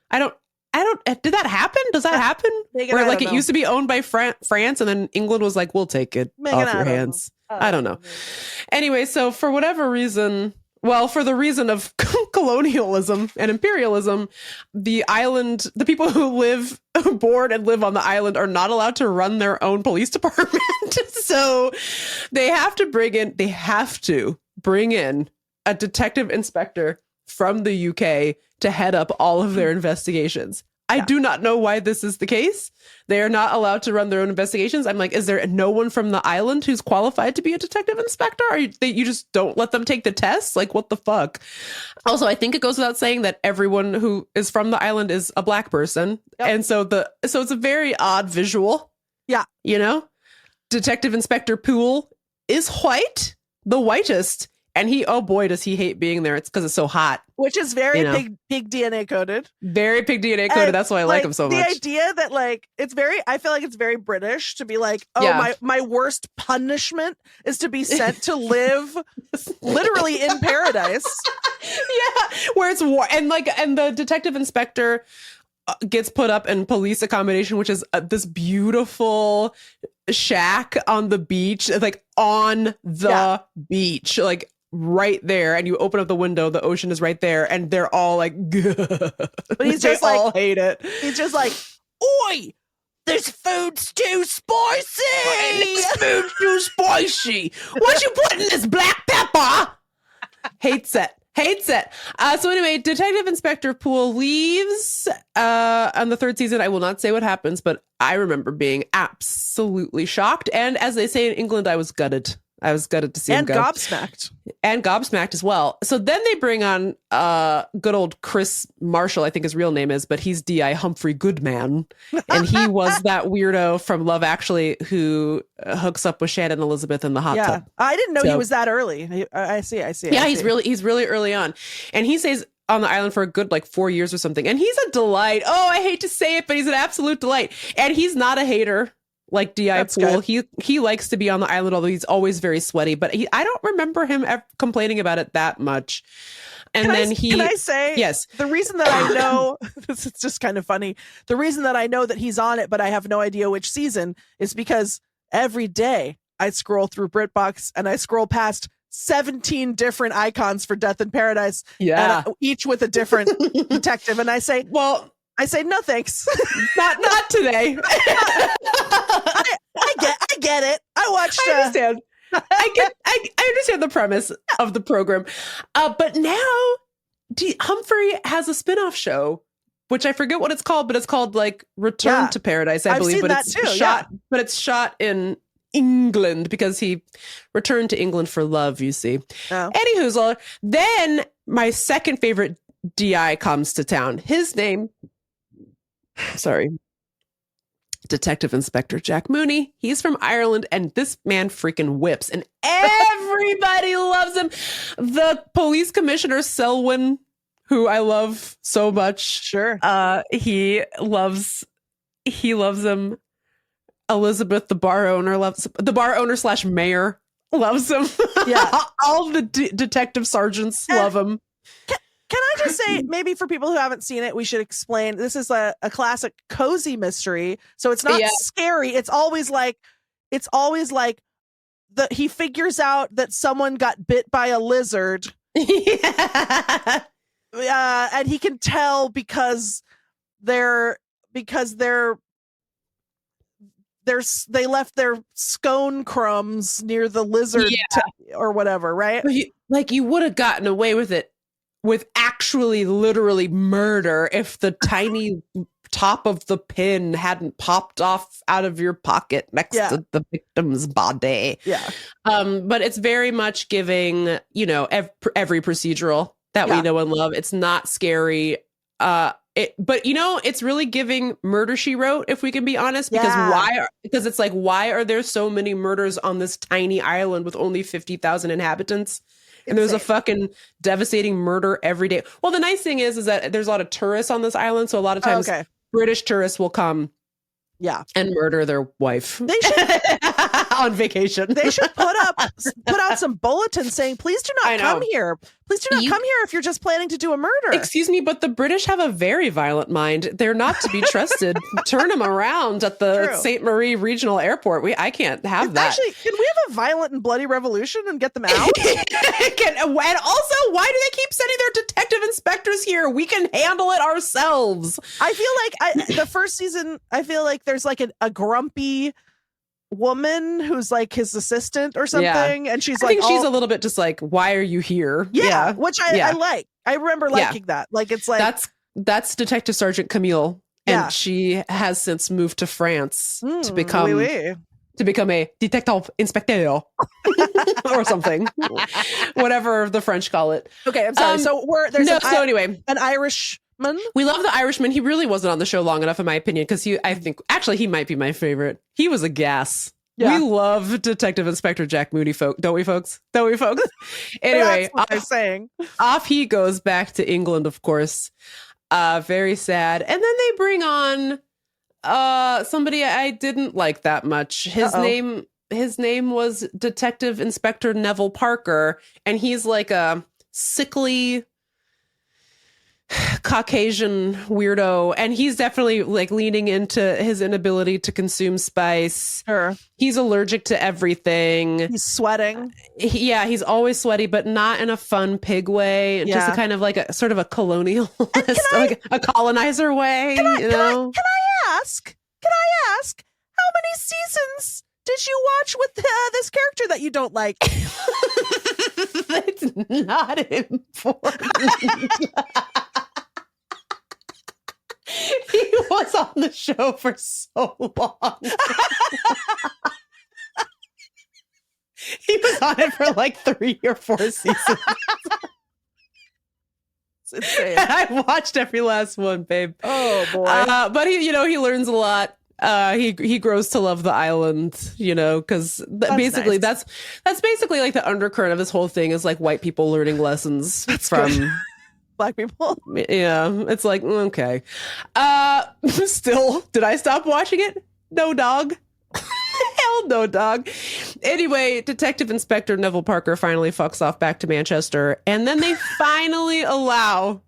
Did that happen? Does that happen? Meagan, where like it used to be owned by France, and then England was like, "We'll take it off your hands." I don't know. Anyway, so for whatever reason, for the reason of colonialism and imperialism, the people who live board and live on the island are not allowed to run their own police department. So they have to bring in a detective inspector from the UK to head up all of their investigations. I do not know why this is the case. They are not allowed to run their own investigations. I'm like, is there no one from the island who's qualified to be a detective inspector? Or you just don't let them take the test? Like, what the fuck? Also, I think it goes without saying that everyone who is from the island is a black person. Yep. And so it's a very odd visual. Yeah. You know? Detective Inspector Poole is white, the whitest. And oh boy, does he hate being there. It's because it's so hot. Which is very pig DNA coded. Very pig DNA coded. And that's why I like him so much. The idea that I feel like it's very British to be like, my worst punishment is to be sent to live literally in paradise. Yeah, where it's war. And the detective inspector gets put up in police accommodation, which is this beautiful shack on the beach, like on the beach, like right there, and you open up the window, the ocean is right there, and they're all like, but he's just like, all hate it. He's just like, oi, this food's too spicy. This food's too spicy. What you put in this black pepper? Hates it. So anyway, Detective Inspector Poole leaves on the 3rd season. I will not say what happens, but I remember being absolutely shocked. And as they say in England, I was gutted. I was gutted to see him go. And gobsmacked as well. So then they bring on good old Chris Marshall, I think his real name is, but he's D.I. Humphrey Goodman. And he was that weirdo from Love Actually who hooks up with Shannon Elizabeth in the hot tub. I didn't know he was that early. I see. Yeah, he's really early on. And he stays on the island for a good 4 years or something. And he's a delight. Oh, I hate to say it, but he's an absolute delight. And he's not a hater. like DI That's pool. good. He likes to be on the island, although he's always very sweaty. But I don't remember him complaining about it that much. And Can I say, yes, the reason that I know, this is just kind of funny. The reason that I know that he's on it, but I have no idea which season, is because every day I scroll through BritBox and I scroll past 17 different icons for Death in Paradise. Yeah. And each with a different detective. And I say, no, thanks. not today. I get it. I watched. I understand. I understand the premise of the program. But now Humphrey has a spinoff show, which I forget what it's called, but it's called like Return to Paradise, I believe. But it's shot in England because he returned to England for love, you see. Oh. Anywho, then my second favorite DI comes to town. His name, Detective Inspector Jack Mooney. He's from Ireland, and this man freaking whips, and everybody loves him. The police commissioner, Selwyn, who I love so much. Sure. He loves him. Elizabeth, the bar owner / mayor, loves him. Yeah. All the detective sergeants love him. Can I just say, maybe for people who haven't seen it, we should explain, this is a classic cozy mystery. So it's not scary. It's always like he figures out that someone got bit by a lizard. Yeah. And he can tell because they left their scone crumbs near the lizard or whatever, right? You would have gotten away with it with actually literally murder if the tiny top of the pin hadn't popped off out of your pocket next to the victim's body. Yeah. But it's very much giving, every procedural that we know and love. It's not scary. But it's really giving Murder, She Wrote, if we can be honest, because it's like, why are there so many murders on this tiny island with only 50,000 inhabitants? And there's a fucking devastating murder every day. Well, the nice thing is that there's a lot of tourists on this island. So a lot of times British tourists will come and murder their wife. They should, on vacation. They should put out some bulletins saying, please do not come here. Please do not come here if you're just planning to do a murder. Excuse me, but the British have a very violent mind. They're not to be trusted. Turn them around at the St. Marie Regional Airport. I can't have that. Actually, can we have a violent and bloody revolution and get them out? And also, why do they keep sending their detective inspectors here? We can handle it ourselves. I feel like the first season, I feel like there's like a grumpy woman who's like his assistant or something, and she's like, she's a little bit just like, why are you here? Which I like. I remember liking that. Like, it's like that's Detective Sergeant Camille, and she has since moved to France to become a detective inspecteur or something, whatever the French call it. Okay, I'm sorry. Anyway, an Irishman. We love the Irishman. He really wasn't on the show long enough, in my opinion, because I think he might be my favorite. He was a gas. Yeah. We love Detective Inspector Jack Mooney, don't we, folks? Anyway, that's what I'm saying. Off he goes back to England, of course. Very sad. And then they bring on somebody I didn't like that much. His name was Detective Inspector Neville Parker, and he's like a sickly Caucasian weirdo, and he's definitely like leaning into his inability to consume spice. Sure. He's allergic to everything. He's sweating. He's always sweaty, but not in a fun pig way. Just a kind of like a sort of a colonialist, like a colonizer way. Can I ask how many seasons did you watch with this character that you don't like? That's not important. He was on the show for so long. He was on it for like 3 or 4 seasons. It's insane. I watched every last one, babe. Oh boy. But he learns a lot. He grows to love the island, because basically that's basically like the undercurrent of this whole thing is like white people learning lessons from Black people. Yeah, it's like, okay. Still, did I stop watching it? No, dog. Hell no, dog. Anyway, Detective Inspector Neville Parker finally fucks off back to Manchester, and then they finally allow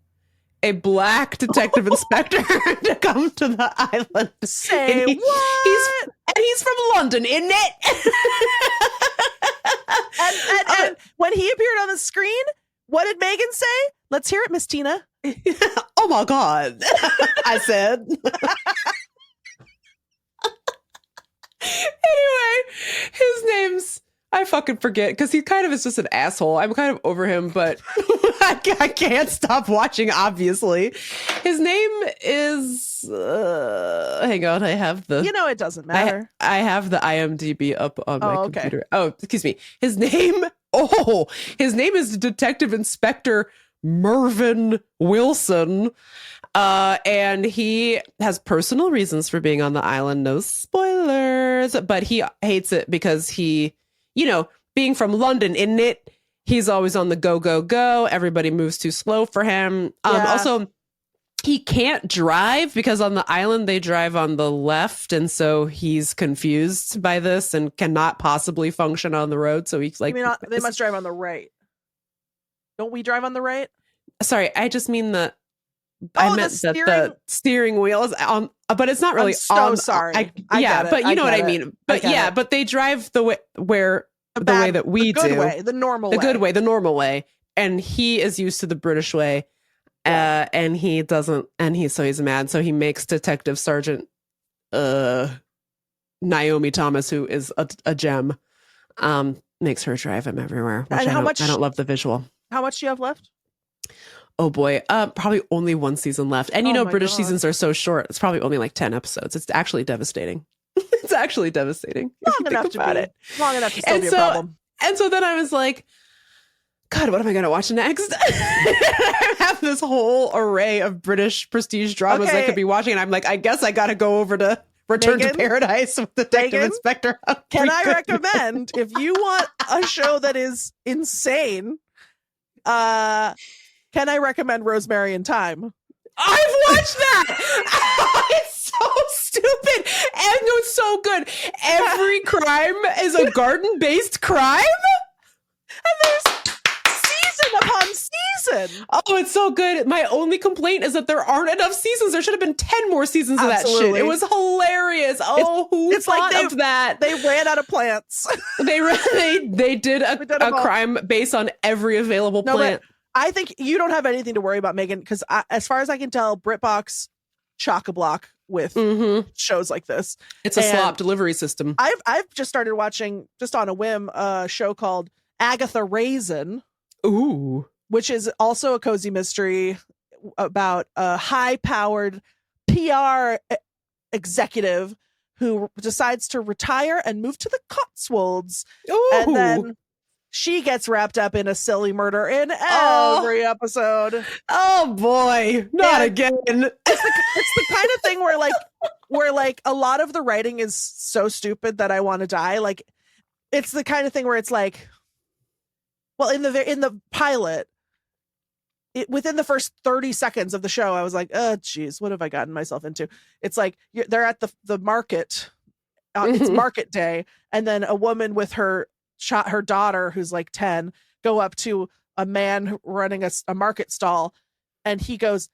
a black detective inspector to come to the island. Say what? He's from London, isn't it? and when he appeared on the screen, what did Megan say? Let's hear it, Miss Tina. Oh my God. I said. Anyway, his name's, I fucking forget, because he kind of is just an asshole. I'm kind of over him, but I can't stop watching, obviously. His name is, hang on, I have the... You know it doesn't matter. I have the IMDb up on my computer. Oh, excuse me. His name is Detective Inspector Mervyn Wilson. And he has personal reasons for being on the island. No spoilers, but he hates it because he, being from London, isn't it? He's always on the go, go, go. Everybody moves too slow for him. Also, he can't drive because on the island they drive on the left. And so he's confused by this and cannot possibly function on the road. So he's like, they must drive on the right. Don't we drive on the right? Sorry, I just mean I meant that the steering wheel is on, but it's not really on. Sorry. But you know what I mean. But but they drive the way way that we do. The normal way. And he is used to the British way. And he doesn't, so he's mad. So he makes Detective Sergeant Naomi Thomas, who is a gem, makes her drive him everywhere. Which I don't love the visual. How much do you have left? Oh boy, probably only one season left. And British seasons are so short. It's probably only like 10 episodes. It's actually devastating. It's actually devastating. Long enough to still be a problem. And so then I was like, God, what am I going to watch next? I have this whole array of British prestige dramas I could be watching. And I'm like, I guess I got to go over to Return to Paradise with Detective Inspector Humphrey. Can I recommend, if you want a show that is insane, can I recommend Rosemary and Thyme? I've watched that. It's so stupid and it's so good. Every crime is a garden-based crime, and there's season upon season. Oh, it's so good. My only complaint is that there aren't enough seasons. There should have been 10 more seasons of that shit. It was hilarious. Who thought of that? They ran out of plants. They did a crime based on every available plant. I think you don't have anything to worry about, Megan, because as far as I can tell, BritBox chock-a-block with shows like this. It's a slop delivery system. I've just started watching, just on a whim, a show called Agatha Raisin. Ooh. Which is also a cozy mystery about a high-powered PR executive who decides to retire and move to the Cotswolds. Ooh. And then she gets wrapped up in a silly murder in every episode. Oh boy, not again. It's the kind of thing where a lot of the writing is so stupid that I want to die. Like, it's the kind of thing where it's like, well, in the pilot, within the first 30 seconds of the show, I was like, oh geez, what have I gotten myself into? It's like they're at the market. It's market day, and then a woman with her daughter, who's like 10, go up to a man running a market stall, and he goes,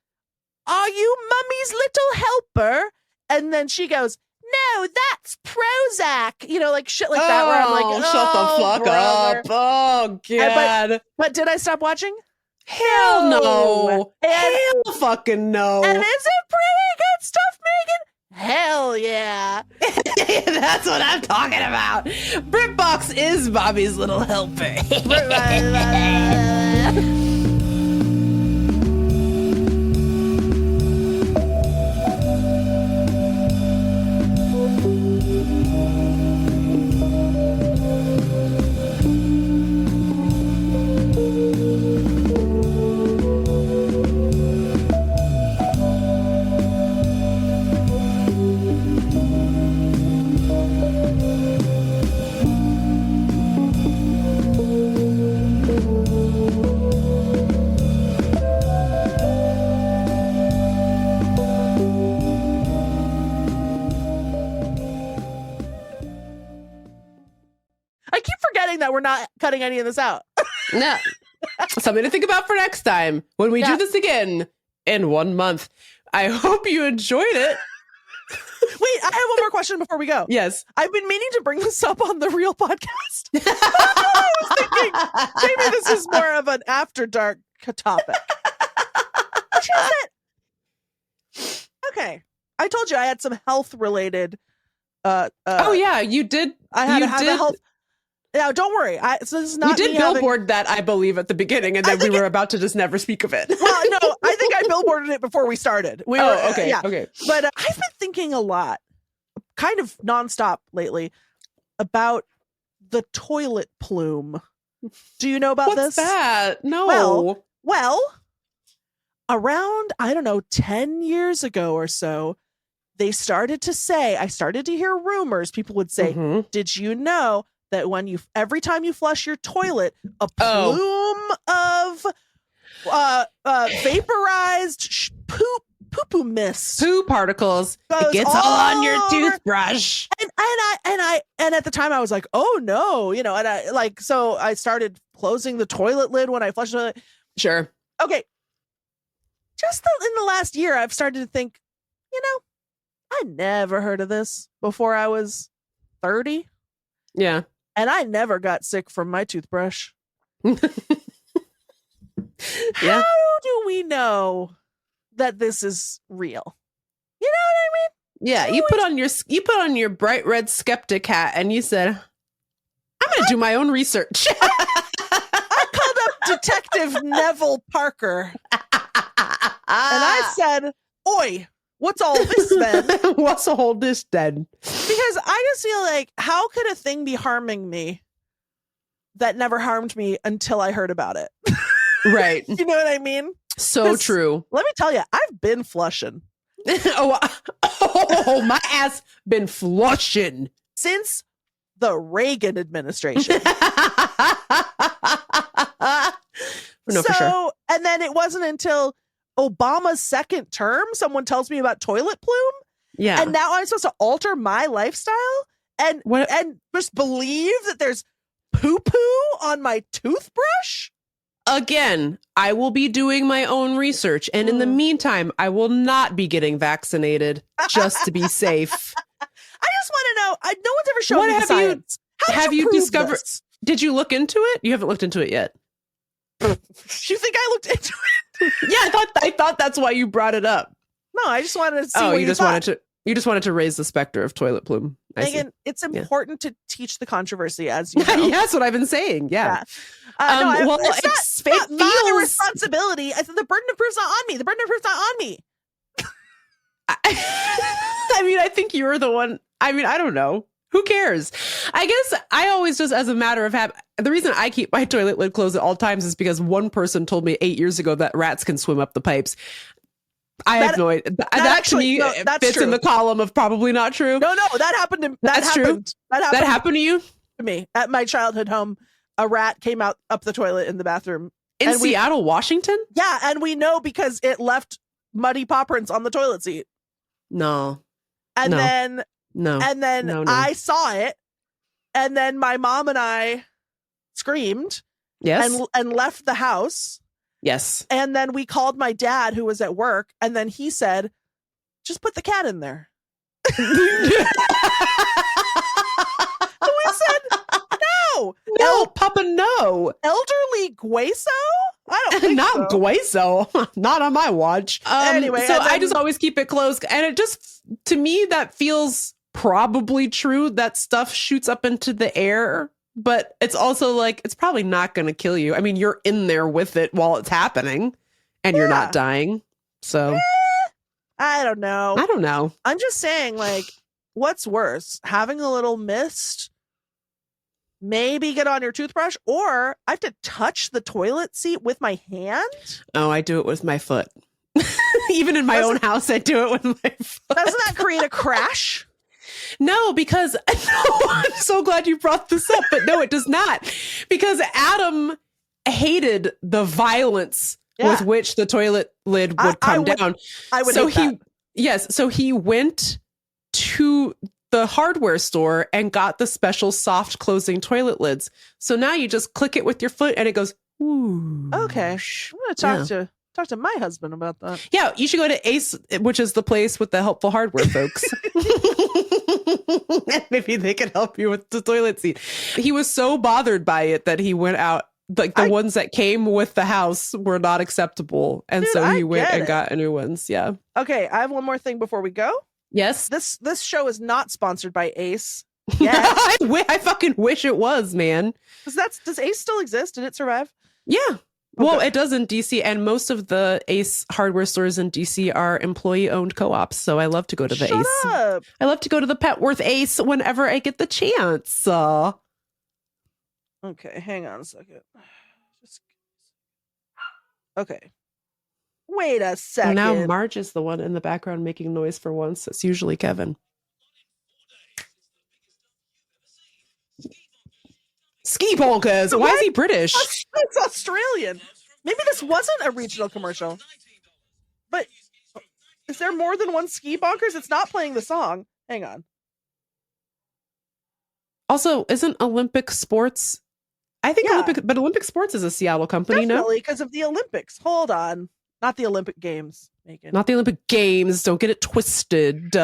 "Are you Mummy's little helper?" And then she goes, "No, that's Prozac." Like shit like that, where I'm like, shut the fuck brother. up. Oh God. But did I stop watching? Hell no. Hell fucking no. And is it pretty good stuff, Megan? Hell yeah. That's what I'm talking about. BritBox is Bobby's little helper. betting that we're not cutting any of this out. No. Something to think about for next time when we do this again in 1 month. I hope you enjoyed it. Wait, I have one more question before we go. Yes. I've been meaning to bring this up on the real podcast. I was thinking maybe this is more of an after dark topic. Which is it? Okay. I told you I had some health related oh yeah, you did. I had to have a health. Yeah, don't worry. So this is not. You did billboard that, I believe, at the beginning, and then we were about to just never speak of it. Well, no, I think I billboarded it before we started. Okay. But I've been thinking a lot, kind of nonstop lately, about the toilet plume. Do you know about this? What's that? No. Well, around, I don't know, 10 years ago or so, I started to hear rumors. People would say, did you know that every time you flush your toilet, a plume of vaporized poo mist, poo particles, it gets all on your toothbrush. And at the time I was like, oh no, and so I started closing the toilet lid when I flushed the toilet. Sure. Okay. Just in the last year, I've started to think, I never heard of this before I was 30. Yeah. And I never got sick from my toothbrush. Yeah. How do we know that this is real? You know what I mean? Yeah. You put on your bright red skeptic hat and you said, I'm going to do my own research. I called up Detective Neville Parker. And I said, oi, what's all this then? What's all this then? Because I just feel like, how could a thing be harming me that never harmed me until I heard about it? Right. You know what I mean? So true. Let me tell you, I've been flushing. Oh, my ass been flushing. Since the Reagan administration. No, for sure. And then it wasn't until Obama's second term someone tells me about toilet plume. Yeah. And now I'm supposed to alter my lifestyle and just believe that there's poo-poo on my toothbrush? Again, I will be doing my own research. And in the meantime, I will not be getting vaccinated just to be safe. I just want to know. No one's ever shown me the science. Have you discovered this? Did you look into it? You haven't looked into it yet. You think I looked into it? Yeah, I thought that's why you brought it up. No, I just wanted to see what you thought. You just wanted to raise the specter of toilet plume. Megan, it's important to teach the controversy, as you know. Yeah, that's what I've been saying. Yeah. It's not my responsibility. I said the burden of proof's not on me. The burden of proof's not on me. I mean, I think you're the one. I mean, I don't know. Who cares? I guess I always just, as a matter of habit, the reason I keep my toilet lid closed at all times is because one person told me 8 years ago that rats can swim up the pipes. I have no idea. That to me fits in the column of probably not true. No, that happened to That happened to you? To me at my childhood home. A rat came out up the toilet in the bathroom in Seattle, Washington. Yeah, and we know because it left muddy paw prints on the toilet seat. No, and no. then I saw it, and then my mom and I screamed, yes, and left the house. Yes. And then we called my dad, who was at work, and then he said, just put the cat in there. And we said, no, Papa, no. Elderly Gueso? I don't think Not so. Gueso. Not on my watch. Anyway. So I just always keep it closed. And it just, to me, that feels probably true. That stuff shoots up into the air. But it's also like, it's probably not going to kill you. I mean, you're in there with it while it's happening and you're not dying. So I don't know. I'm just saying, like, what's worse? Having a little mist, maybe get on your toothbrush, or I have to touch the toilet seat with my hand? Oh, I do it with my foot. Even in my own house, I do it with my foot. Doesn't that create a crash? No, because I'm so glad you brought this up, but no, it does not. Because Adam hated the violence with which the toilet lid would come down. I would hate that. So he went to the hardware store and got the special soft closing toilet lids. So now you just click it with your foot and it goes, ooh. Okay. I'm going to talk to my husband about that. Yeah, you should go to Ace, which is the place with the helpful hardware folks. Maybe they can help you with the toilet seat. He was so bothered by it that he went out. Like the ones that came with the house were not acceptable. And so he went and got new ones. Yeah. Okay. I have one more thing before we go. Yes. This show is not sponsored by Ace. Yeah. I fucking wish it was, man. Does Ace still exist? Did it survive? Yeah. Well, it does in DC, and most of the Ace hardware stores in DC are employee-owned co-ops. So I love to go to the Ace. Up. I love to go to the Petworth Ace whenever I get the chance. Okay, hang on a second. Okay. Wait a second. Now Marge is the one in the background making noise for once. It's usually Kevin. Ski bonkers. Why is he British? It's Australian. Maybe this wasn't a regional commercial. But is there more than one ski bonkers? It's not playing the song. Hang on. Also, isn't Olympic Sports? I think Olympic Sports is a Seattle company, Definitely, because of the Olympics. Hold on. Not the Olympic Games, Megan. Not the Olympic Games. Don't get it twisted.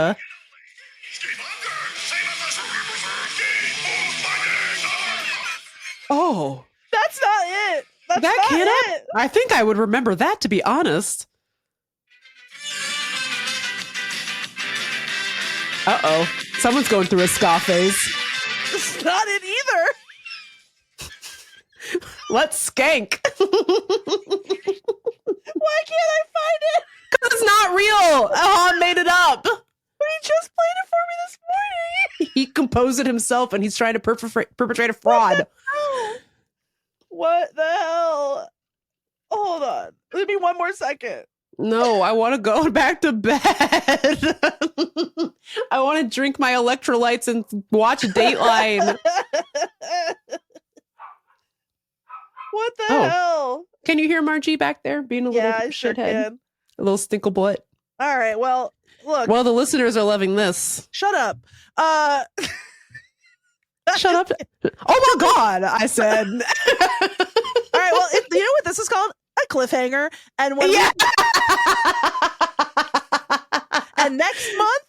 Oh. That's not it. That's that not kid it. I think I would remember that, to be honest. Uh-oh. Someone's going through a ska phase. This is not it either. Let's skank. Why can't I find it? Because it's not real. I made it up. But he just played it for me this morning. He composed it himself, and he's trying to perpetrate a fraud. What the hell? Hold on. Give me one more second. No, I want to go back to bed. I want to drink my electrolytes and watch Dateline. What the hell? Can you hear Margie back there being a little shithead? Sure can. A little stinklebutt. All right, well, look. Well, the listeners are loving this. Shut up. Shut up. Oh my God, I said. All right, well, you know what this is called? A cliffhanger. And when and next month,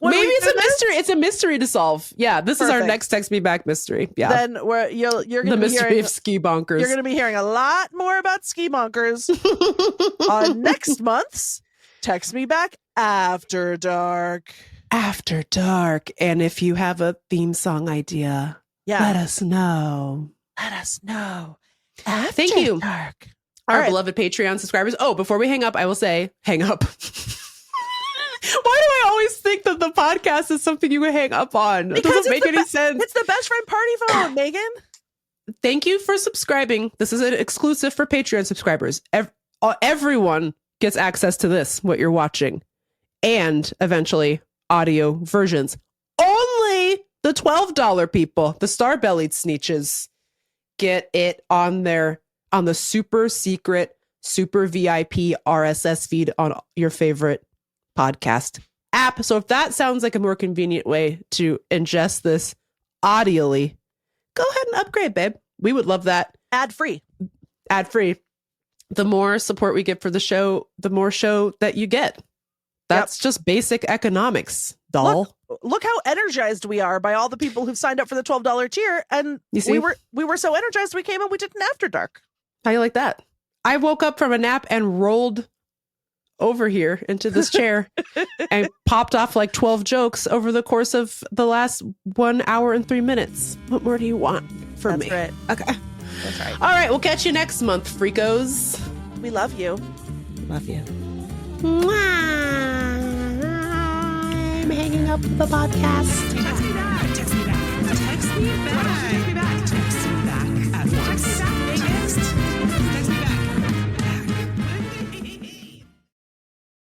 maybe it's a mystery. It's a mystery to solve. Yeah, this is our next Text Me Back mystery. Yeah. Then you're going to be mystery of ski bonkers. You're going to be hearing a lot more about ski bonkers on next month's Text Me Back After Dark. After Dark. And if you have a theme song idea, let us know. Let us know. Thank you. Dark. Our beloved Patreon subscribers. Oh, before we hang up, I will say, hang up. Why do I always think that the podcast is something you can hang up on? It doesn't make any sense. It's the best friend party phone, Megan. Thank you for subscribing. This is an exclusive for Patreon subscribers. Everyone gets access to this, what you're watching, and eventually audio versions. Only the $12 people, the star-bellied sneeches, get it on the super secret, super VIP RSS feed on your favorite podcast app. So if that sounds like a more convenient way to ingest this audially, go ahead and upgrade, babe. We would love that. Ad free. The more support we get for the show, the more show that you get. That's just basic economics, doll. Look how energized we are by all the people who've signed up for the $12 tier. And we were so energized we came and we did an After Dark. How you like that? I woke up from a nap and rolled over here into this chair and popped off like 12 jokes over the course of the last 1 hour and 3 minutes. What more do you want from me? Right. Okay. That's right. All right. We'll catch you next month, freakos. We love you. Love you. I'm hanging up the podcast. Text me back. Text me back. Text me back.